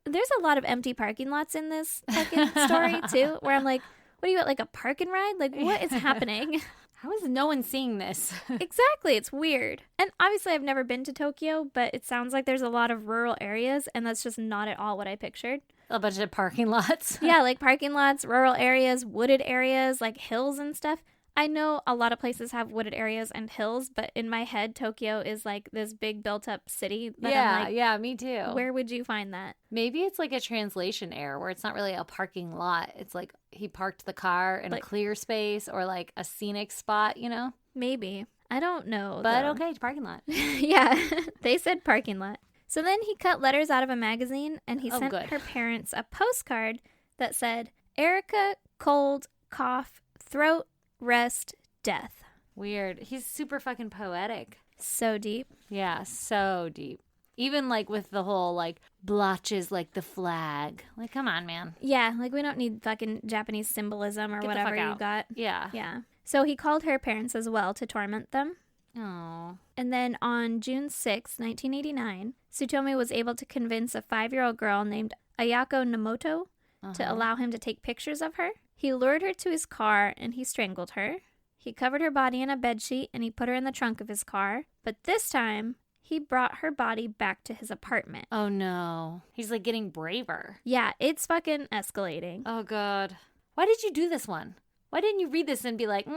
there's a lot of empty parking lots in this fucking story, too, where I'm like, what are you at, like a park and ride? Like, what is happening? How is no one seeing this? Exactly. It's weird. And obviously, I've never been to Tokyo, but it sounds like there's a lot of rural areas, and that's just not at all what I pictured. A bunch of parking lots. Yeah, like parking lots, rural areas, wooded areas, like hills and stuff. I know a lot of places have wooded areas and hills, but in my head, Tokyo is like this big built-up city. That I'm like, yeah, me too. Where would you find that? Maybe it's like a translation error where it's not really a parking lot. It's like he parked the car in a clear space or like a scenic spot, you know? Maybe. I don't know. But though. okay, parking lot. Yeah, they said parking lot. So then he cut letters out of a magazine and he sent her parents a postcard that said, Erica, cold, cough, throat, rest, death. Weird. He's super fucking poetic. So deep. Yeah, so deep. Even like with the whole like blotches like the flag. Like, come on, man. Yeah, like we don't need fucking Japanese symbolism or whatever you got. Yeah. Yeah. So he called her parents as well to torment them. Oh. And then on June 6, 1989, Tsutomu was able to convince a 5-year-old girl named Ayako Nomoto to allow him to take pictures of her. He lured her to his car and he strangled her. He covered her body in a bedsheet and he put her in the trunk of his car. But this time, he brought her body back to his apartment. Oh no. He's like getting braver. Yeah, it's fucking escalating. Oh God. Why did you do this one? Why didn't you read this and be like,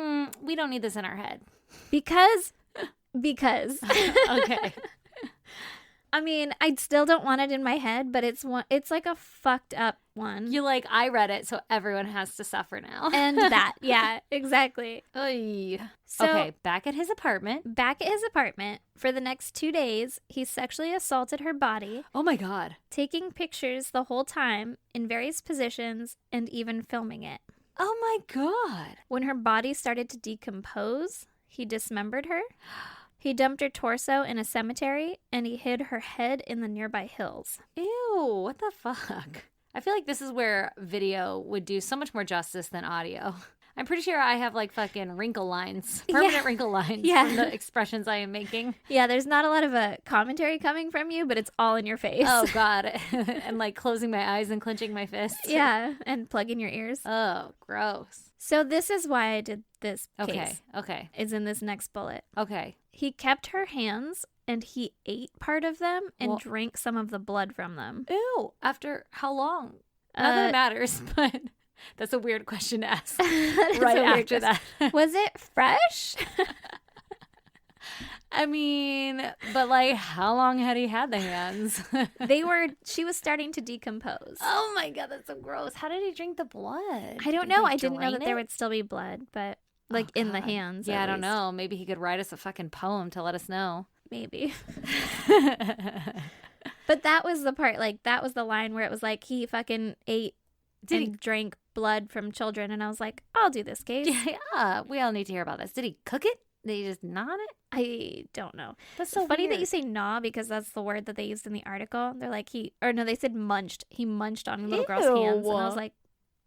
we don't need this in our head? Because. Okay. I mean, I still don't want it in my head, but it's like a fucked up one. You like, I read it, so everyone has to suffer now. And that, yeah, exactly. Oy. So, okay, back at his apartment. Back at his apartment, for the next 2 days, he sexually assaulted her body. Oh my God. Taking pictures the whole time in various positions and even filming it. Oh my God. When her body started to decompose, he dismembered her. He dumped her torso in a cemetery, and he hid her head in the nearby hills. Ew, what the fuck? I feel like this is where video would do so much more justice than audio. I'm pretty sure I have like fucking wrinkle lines, permanent wrinkle lines from the expressions I am making. Yeah, there's not a lot of commentary coming from you, but it's all in your face. Oh, God. And like closing my eyes and clenching my fists. Yeah, and plugging your ears. Oh, gross. So this is why I did this case. Okay. Is in this next bullet. Okay. He kept her hands and he ate part of them and drank some of the blood from them. Ew. After how long? Not that it matters, but that's a weird question to ask right after that. Was it fresh? I mean, but like, how long had he had the hands? She was starting to decompose. Oh my God, that's so gross. How did he drink the blood? I don't Did know. they I didn't know drain that there it? would still be blood, but like Oh, in the God. hands. Yeah, at I don't least. know. Maybe he could write us a fucking poem to let us know. Maybe. But that was the part, like, that was the line where it was like he fucking ate and drank blood from children. And I was like, I'll do this case. Yeah, we all need to hear about this. Did he cook it? Did he just gnaw it? I don't know. That's so funny weird. that you say gnaw because that's the word that they used in the article. They're like, they said munched. He munched on a little girl's hands. And I was like,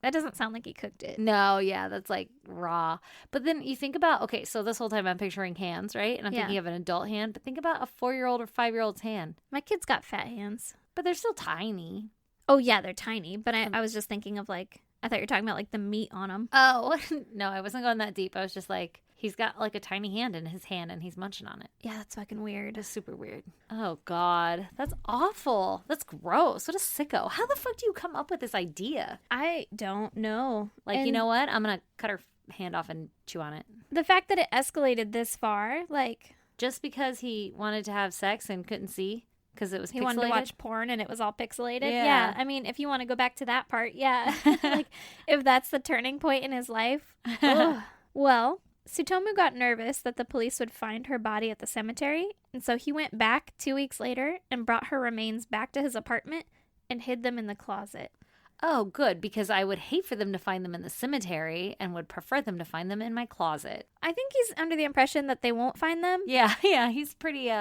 that doesn't sound like he cooked it. No, yeah, that's like raw. But then you think about, okay, so this whole time I'm picturing hands, right? And I'm thinking of an adult hand. But think about a 4-year-old or 5-year-old's hand. My kid's got fat hands. But they're still tiny. Oh, yeah, they're tiny. But I was just thinking of like, I thought you were talking about like the meat on them. Oh, no, I wasn't going that deep. I was just like, he's got like a tiny hand in his hand and he's munching on it. Yeah, that's fucking weird. That's super weird. Oh, God. That's awful. That's gross. What a sicko. How the fuck do you come up with this idea? I don't know. Like, you know what? I'm going to cut her hand off and chew on it. The fact that it escalated this far, like... Just because he wanted to have sex and couldn't see? Because it was He pixelated? wanted to watch porn and it was all pixelated? Yeah. I mean, if you want to go back to that part, yeah. Like, if that's the turning point in his life. Ugh. Well... Tsutomu got nervous that the police would find her body at the cemetery, and so he went back 2 weeks later and brought her remains back to his apartment and hid them in the closet. Oh, good, because I would hate for them to find them in the cemetery and would prefer them to find them in my closet. I think he's under the impression that they won't find them. Yeah, he's pretty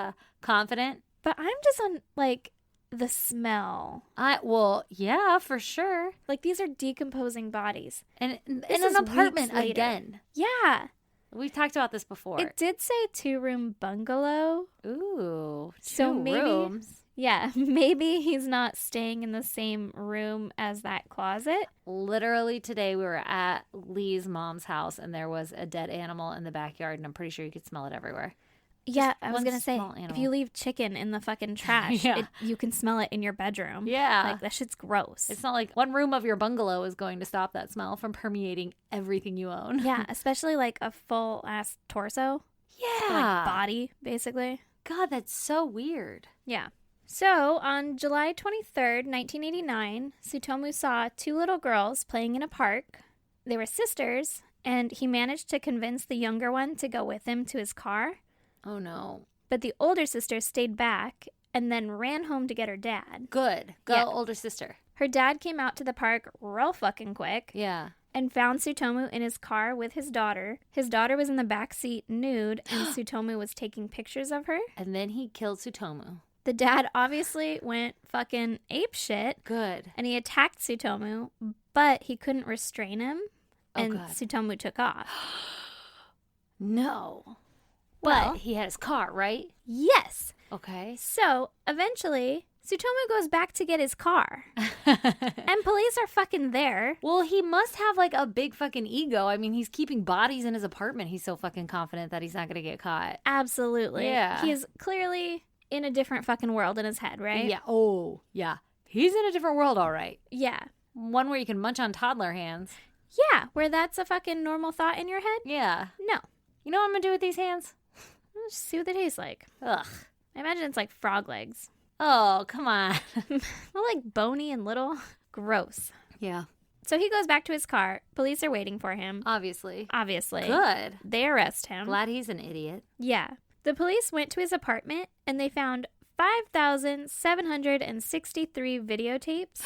confident. But I'm just on, like, the smell. Well, yeah, for sure. Like, these are decomposing bodies. And in This is an apartment weeks later. again. Yeah. We've talked about this before. It did say 2-room bungalow. Ooh, So two maybe- rooms. Yeah, maybe he's not staying in the same room as that closet. Literally today we were at Lee's mom's house and there was a dead animal in the backyard and I'm pretty sure you could smell it everywhere. Yeah, I was one going to say, small if animal. you leave chicken in the fucking trash, Yeah. you can smell it in your bedroom. Yeah. Like, that shit's gross. It's not like one room of your bungalow is going to stop that smell from permeating everything you own. Yeah, especially like a full-ass torso. Yeah. Like body, basically. God, that's so weird. Yeah. So, on July 23rd, 1989, Tsutomu saw 2 little girls playing in a park. They were sisters, and he managed to convince the younger one to go with him to his car. Oh, no. But the older sister stayed back and then ran home to get her dad. Good. Go, Yeah. older sister. Her dad came out to the park real fucking quick Yeah. and found Tsutomu in his car with his daughter. His daughter was in the back seat nude, and Tsutomu was taking pictures of her. And then he killed Tsutomu. The dad obviously went fucking apeshit, Good. and he attacked Tsutomu, but he couldn't restrain him, and God. Tsutomu took off. No. Well- But he had his car, right? Yes! Okay. So, eventually, Tsutomu goes back to get his car, and police are fucking there. Well, he must have like a big fucking ego. I mean, he's keeping bodies in his apartment. He's so fucking confident that he's not going to get caught. Absolutely. Yeah. He's clearly in a different fucking world in his head, right? Yeah. Oh, yeah. He's in a different world, all right. Yeah. One where you can munch on toddler hands. Yeah, where that's a fucking normal thought in your head? Yeah. No. You know what I'm going to do with these hands? Let's see what they taste like. Ugh. I imagine it's like frog legs. Oh, come on. They're like bony and little. Gross. Yeah. So he goes back to his car. Police are waiting for him. Obviously. Obviously. Good. They arrest him. Glad he's an idiot. Yeah. The police went to his apartment and they found 5,763 videotapes,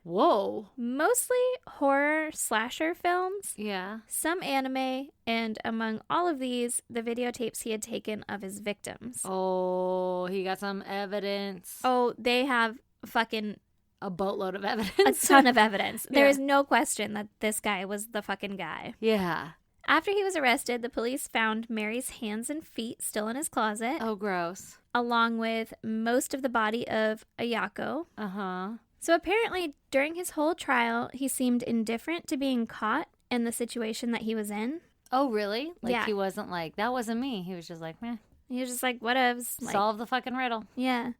Whoa. mostly horror slasher films, Yeah. some anime, and among all of these, the videotapes he had taken of his victims. Oh, he got some evidence. Oh, they have fucking A boatload of a evidence. ton of evidence. There Yeah. is no question that this guy was the fucking guy. Yeah. After he was arrested, the police found Mary's hands and feet still in his closet, Oh, gross. along with most of the body of Ayako. Uh-huh. So apparently, during his whole trial, he seemed indifferent to being caught and the situation that he was in. Oh, really? Like, Yeah. he wasn't like, that wasn't me. He was just like, meh. He was just like, whatevs. Like, Solve the fucking riddle. yeah,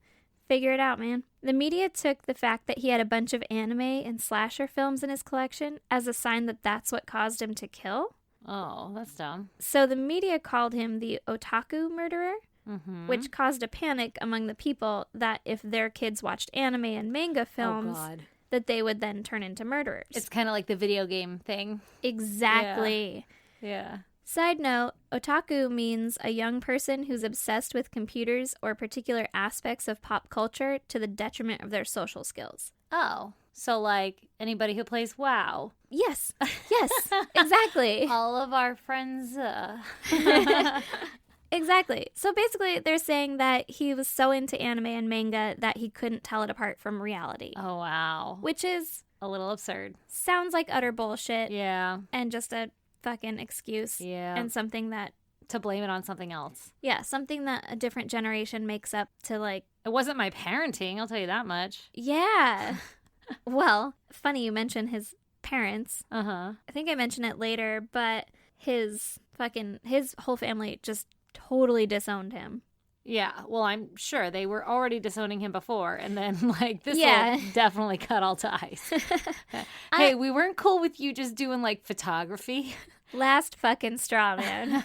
figure it out, man. The media took the fact that he had a bunch of anime and slasher films in his collection as a sign that that's what caused him to kill. Oh, that's dumb. So the media called him the otaku murderer. which caused a panic among the people that if their kids watched anime and manga films, that they would then turn into murderers. It's kind of like the video game thing. Exactly. Yeah. Side note, otaku means a young person who's obsessed with computers or particular aspects of pop culture to the detriment of their social skills. Oh, so like anybody who plays WoW. Yes, exactly. All of our friends. Exactly. So basically, they're saying that he was so into anime and manga that he couldn't tell it apart from reality. Oh, wow. Which is... a little absurd. Sounds like utter bullshit. Yeah. And just a fucking excuse. Yeah. And something that... to blame it on something else. Yeah, something that a different generation makes up to, like... It wasn't my parenting, I'll tell you that much. Yeah. Well, funny you mention his parents. Uh-huh. I think I mentioned it later, but his whole family just totally disowned him. Yeah, well, I'm sure they were already disowning him before, and then, like, this will definitely cut all ties. Hey, we weren't cool with you just doing, like, photography. Last fucking straw, man.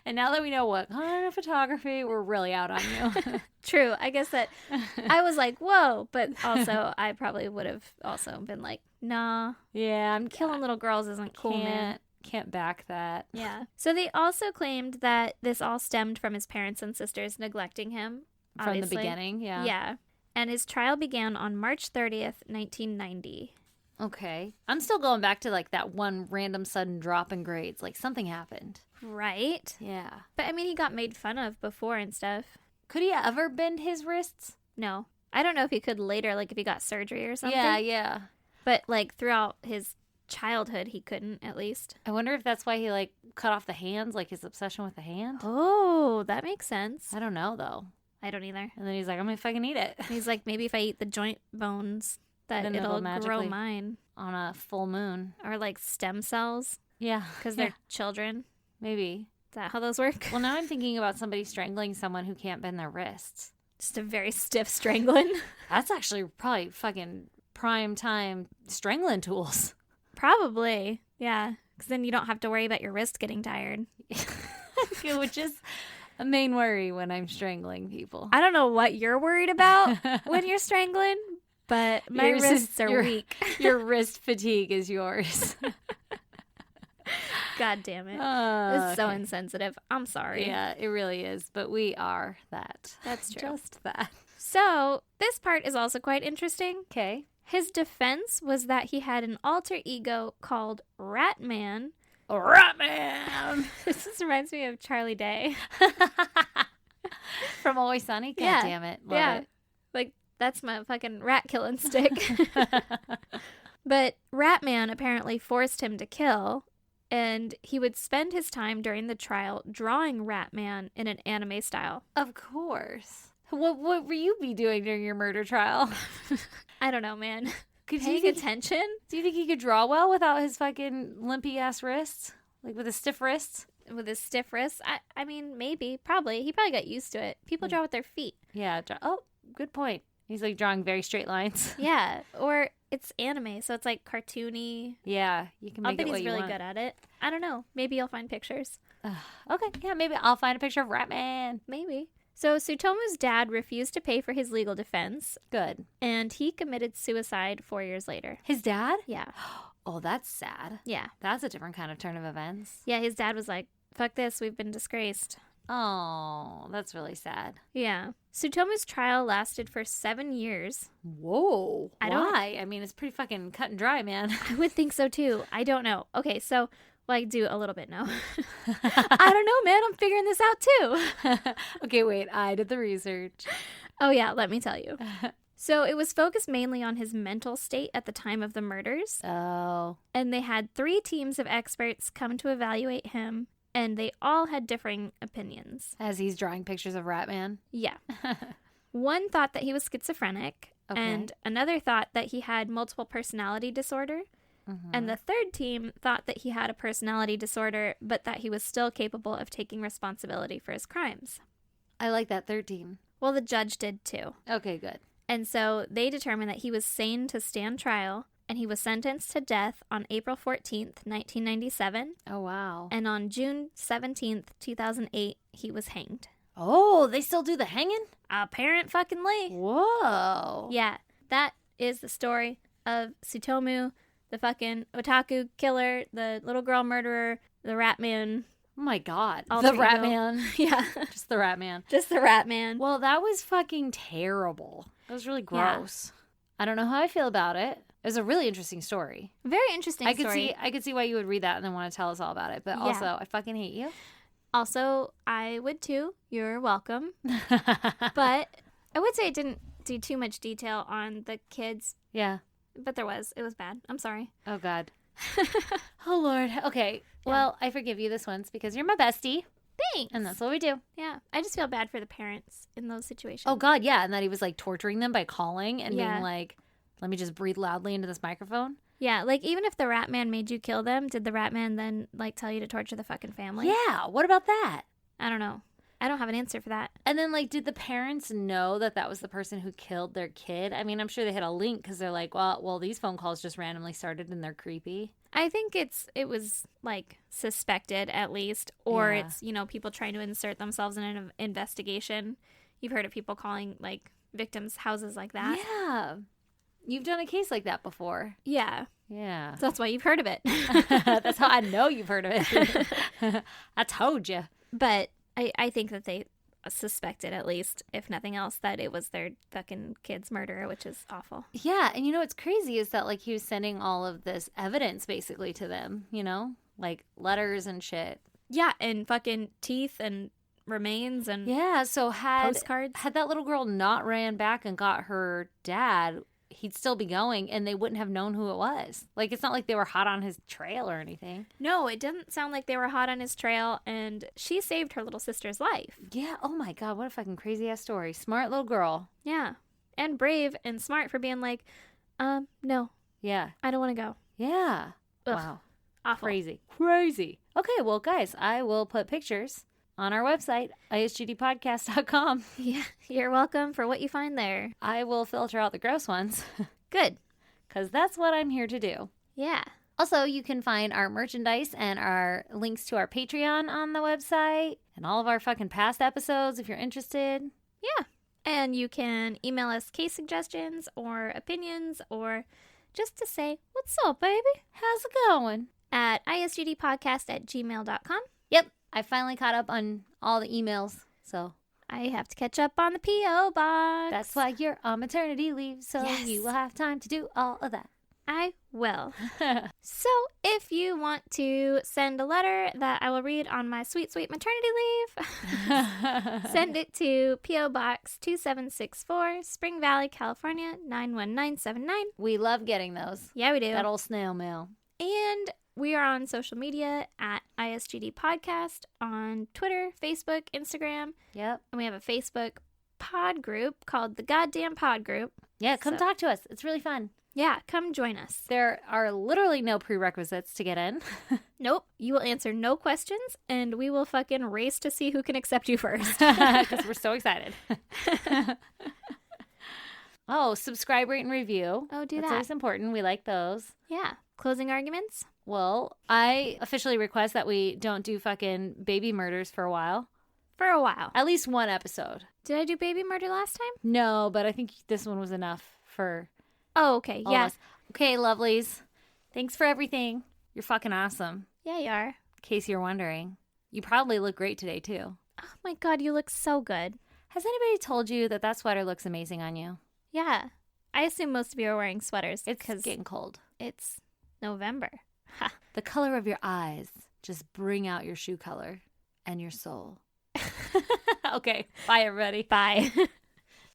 And now that we know what kind of photography, we're really out on you. True. I guess that I was like, whoa, but also I probably would have also been like, nah. Yeah, killing little girls isn't cool, man. Can't back that. Yeah. So they also claimed that this all stemmed from his parents and sisters neglecting him. From the beginning, yeah. Yeah. And his trial began on March 30th, 1990. Okay. I'm still going back to, like, that one random sudden drop in grades. Like, something happened. Right? Yeah. But, I mean, he got made fun of before and stuff. Could he ever bend his wrists? No. I don't know if he could later, like, if he got surgery or something. Yeah. But, like, throughout his childhood, he couldn't, at least. I wonder if that's why he, like, cut off the hands, like his obsession with the hand. Oh, that makes sense. I don't know, though. I don't either. And then he's like, I'm gonna fucking eat it. He's like, maybe if I eat the joint bones, that it'll grow mine. On a full moon. Or, like, stem cells. Yeah. Because they're children. Maybe. Is that how those work? Well, now I'm thinking about somebody strangling someone who can't bend their wrists. Just a very stiff strangling. That's actually probably fucking prime time strangling tools. Probably. Yeah. Because then you don't have to worry about your wrist getting tired. Which is a main worry when I'm strangling people. I don't know what you're worried about when you're strangling, but my wrists are weak. Your wrist fatigue is yours. God damn it. It's so insensitive. I'm sorry. Yeah, it really is. But we are that. That's true. Just that. So this part is also quite interesting. Okay. His defense was that he had an alter ego called Ratman. Ratman! This just reminds me of Charlie Day. From Always Sunny? God damn it. Love it. Like, that's my fucking rat killing stick. But Ratman apparently forced him to kill, and he would spend his time during the trial drawing Ratman in an anime style. Of course. What were you be doing during your murder trial? I don't know, man. Paying attention? Do you think he could draw well without his fucking limpy ass wrists? Like with his stiff wrists? With his stiff wrists? I mean, maybe. Probably. He probably got used to it. People draw with their feet. Yeah. Oh, good point. He's like drawing very straight lines. Yeah. Or it's anime, so it's like cartoony. Yeah. You can make it what you want. He's really good at it. I don't know. Maybe you'll find pictures. Okay. Yeah, maybe I'll find a picture of Ratman. Maybe. So Tsutomu's dad refused to pay for his legal defense. Good. And he committed suicide 4 years later. His dad? Yeah. Oh, that's sad. Yeah. That's a different kind of turn of events. Yeah, his dad was like, fuck this, we've been disgraced. Oh, that's really sad. Yeah. Tsutomu's trial lasted for 7 years. Whoa. Why? I mean, it's pretty fucking cut and dry, man. I would think so too. I don't know. Okay, so... Well, I do a little bit now. I don't know, man. I'm figuring this out too. Okay, wait. I did the research. Oh, yeah. Let me tell you. So it was focused mainly on his mental state at the time of the murders. Oh. And they had 3 teams of experts come to evaluate him, and they all had differing opinions. As he's drawing pictures of Ratman? Yeah. One thought that he was schizophrenic, and another thought that he had multiple personality disorder. Mm-hmm. And the third team thought that he had a personality disorder, but that he was still capable of taking responsibility for his crimes. I like that third team. Well, the judge did too. Okay, good. And so they determined that he was sane to stand trial, and he was sentenced to death on April 14th, 1997. Oh, wow. And on June 17th, 2008, he was hanged. Oh, they still do the hanging? Apparently. Whoa. Yeah, that is the story of Tsutomu, the fucking otaku killer, the little girl murderer, the rat man. Oh my God. Alter The rat ego. man. Yeah. Just the rat man. Just the rat man. Well, that was fucking terrible. That was really gross. I don't know how I feel about it. It was a really interesting story. Very interesting story. I could see why you would read that and then want to tell us all about it. But also, I fucking hate you. Also, I would too. You're welcome. But I would say it didn't do too much detail on the kids. Yeah. But there was. It was bad. I'm sorry. Oh, God. Oh, Lord. Okay. Yeah. Well, I forgive you this once because you're my bestie. Thanks. And that's what we do. Yeah. I just feel bad for the parents in those situations. Oh, God, yeah. And that he was, like, torturing them by calling and Yeah. being like, let me just breathe loudly into this microphone. Yeah. Like, even if the rat man made you kill them, did the rat man then, like, tell you to torture the fucking family? Yeah. What about that? I don't know. I don't have an answer for that. And then, like, did the parents know that that was the person who killed their kid? I mean, I'm sure they had a link because they're like, well, these phone calls just randomly started and they're creepy. I think it was, like, suspected at least, or Yeah. it's, people trying to insert themselves in an investigation. You've heard of people calling, like, victims' houses like that. Yeah. You've done a case like that before. Yeah. Yeah. So that's why you've heard of it. That's how I know you've heard of it. I told you. But I think that they suspected, at least, if nothing else, that it was their fucking kid's murderer, which is awful. Yeah. And what's crazy is that, like, he was sending all of this evidence basically to them, like letters and shit. Yeah, and fucking teeth and remains and Yeah. So postcards. had that little girl not ran back and got her dad, he'd still be going and they wouldn't have known who it was. Like, it's not like they were hot on his trail or anything. No, it didn't sound like they were hot on his trail, and she saved her little sister's life. Yeah. Oh my God. What a fucking crazy ass story. Smart little girl. Yeah. And brave and smart for being like, no, Yeah. I don't want to go. Yeah. Ugh, Wow. awful. Crazy. Okay. Well, guys, I will put pictures on our website, isgdpodcast.com. Yeah, you're welcome for what you find there. I will filter out the gross ones Good. because that's what I'm here to do. Yeah. Also, you can find our merchandise and our links to our Patreon on the website and all of our fucking past episodes if you're interested. Yeah. And you can email us case suggestions or opinions or just to say, what's up, baby? How's it going? At isgdpodcast@gmail.com. Yep, I finally caught up on all the emails, so I have to catch up on the P.O. box. that's why you're on maternity leave, so Yes. you will have time to do all of that. I will. So if you want to send a letter that I will read on my sweet, sweet maternity leave, send it to P.O. Box 2764, Spring Valley, California, 91979. We love getting those. Yeah, we do. That old snail mail. And we are on social media at ISGD Podcast on Twitter, Facebook, Instagram. Yep. And we have a Facebook pod group called the Goddamn Pod Group. Yeah, come So- talk to us. It's really fun. Yeah, come join us. There are literally no prerequisites to get in. Nope. You will answer no questions, and we will fucking race to see who can accept you first. Because we're so excited. Oh, subscribe, rate, and review. Oh, do That's that. always important. We like those. Yeah. Closing arguments? Well, I officially request that we don't do fucking baby murders for a while. For a while. At least one episode. Did I do baby murder last time? No, but I think this one was enough for Oh, okay. all Yeah. of us. Okay, lovelies. Thanks for everything. You're fucking awesome. Yeah, you are. In case you're wondering. You probably look great today, too. Oh my God, you look so good. Has anybody told you that that sweater looks amazing on you? Yeah. I assume most of you are wearing sweaters It's because getting cold. it's November. Ha. The color of your eyes just bring out your shoe color and your soul. Okay. Bye, everybody. Bye.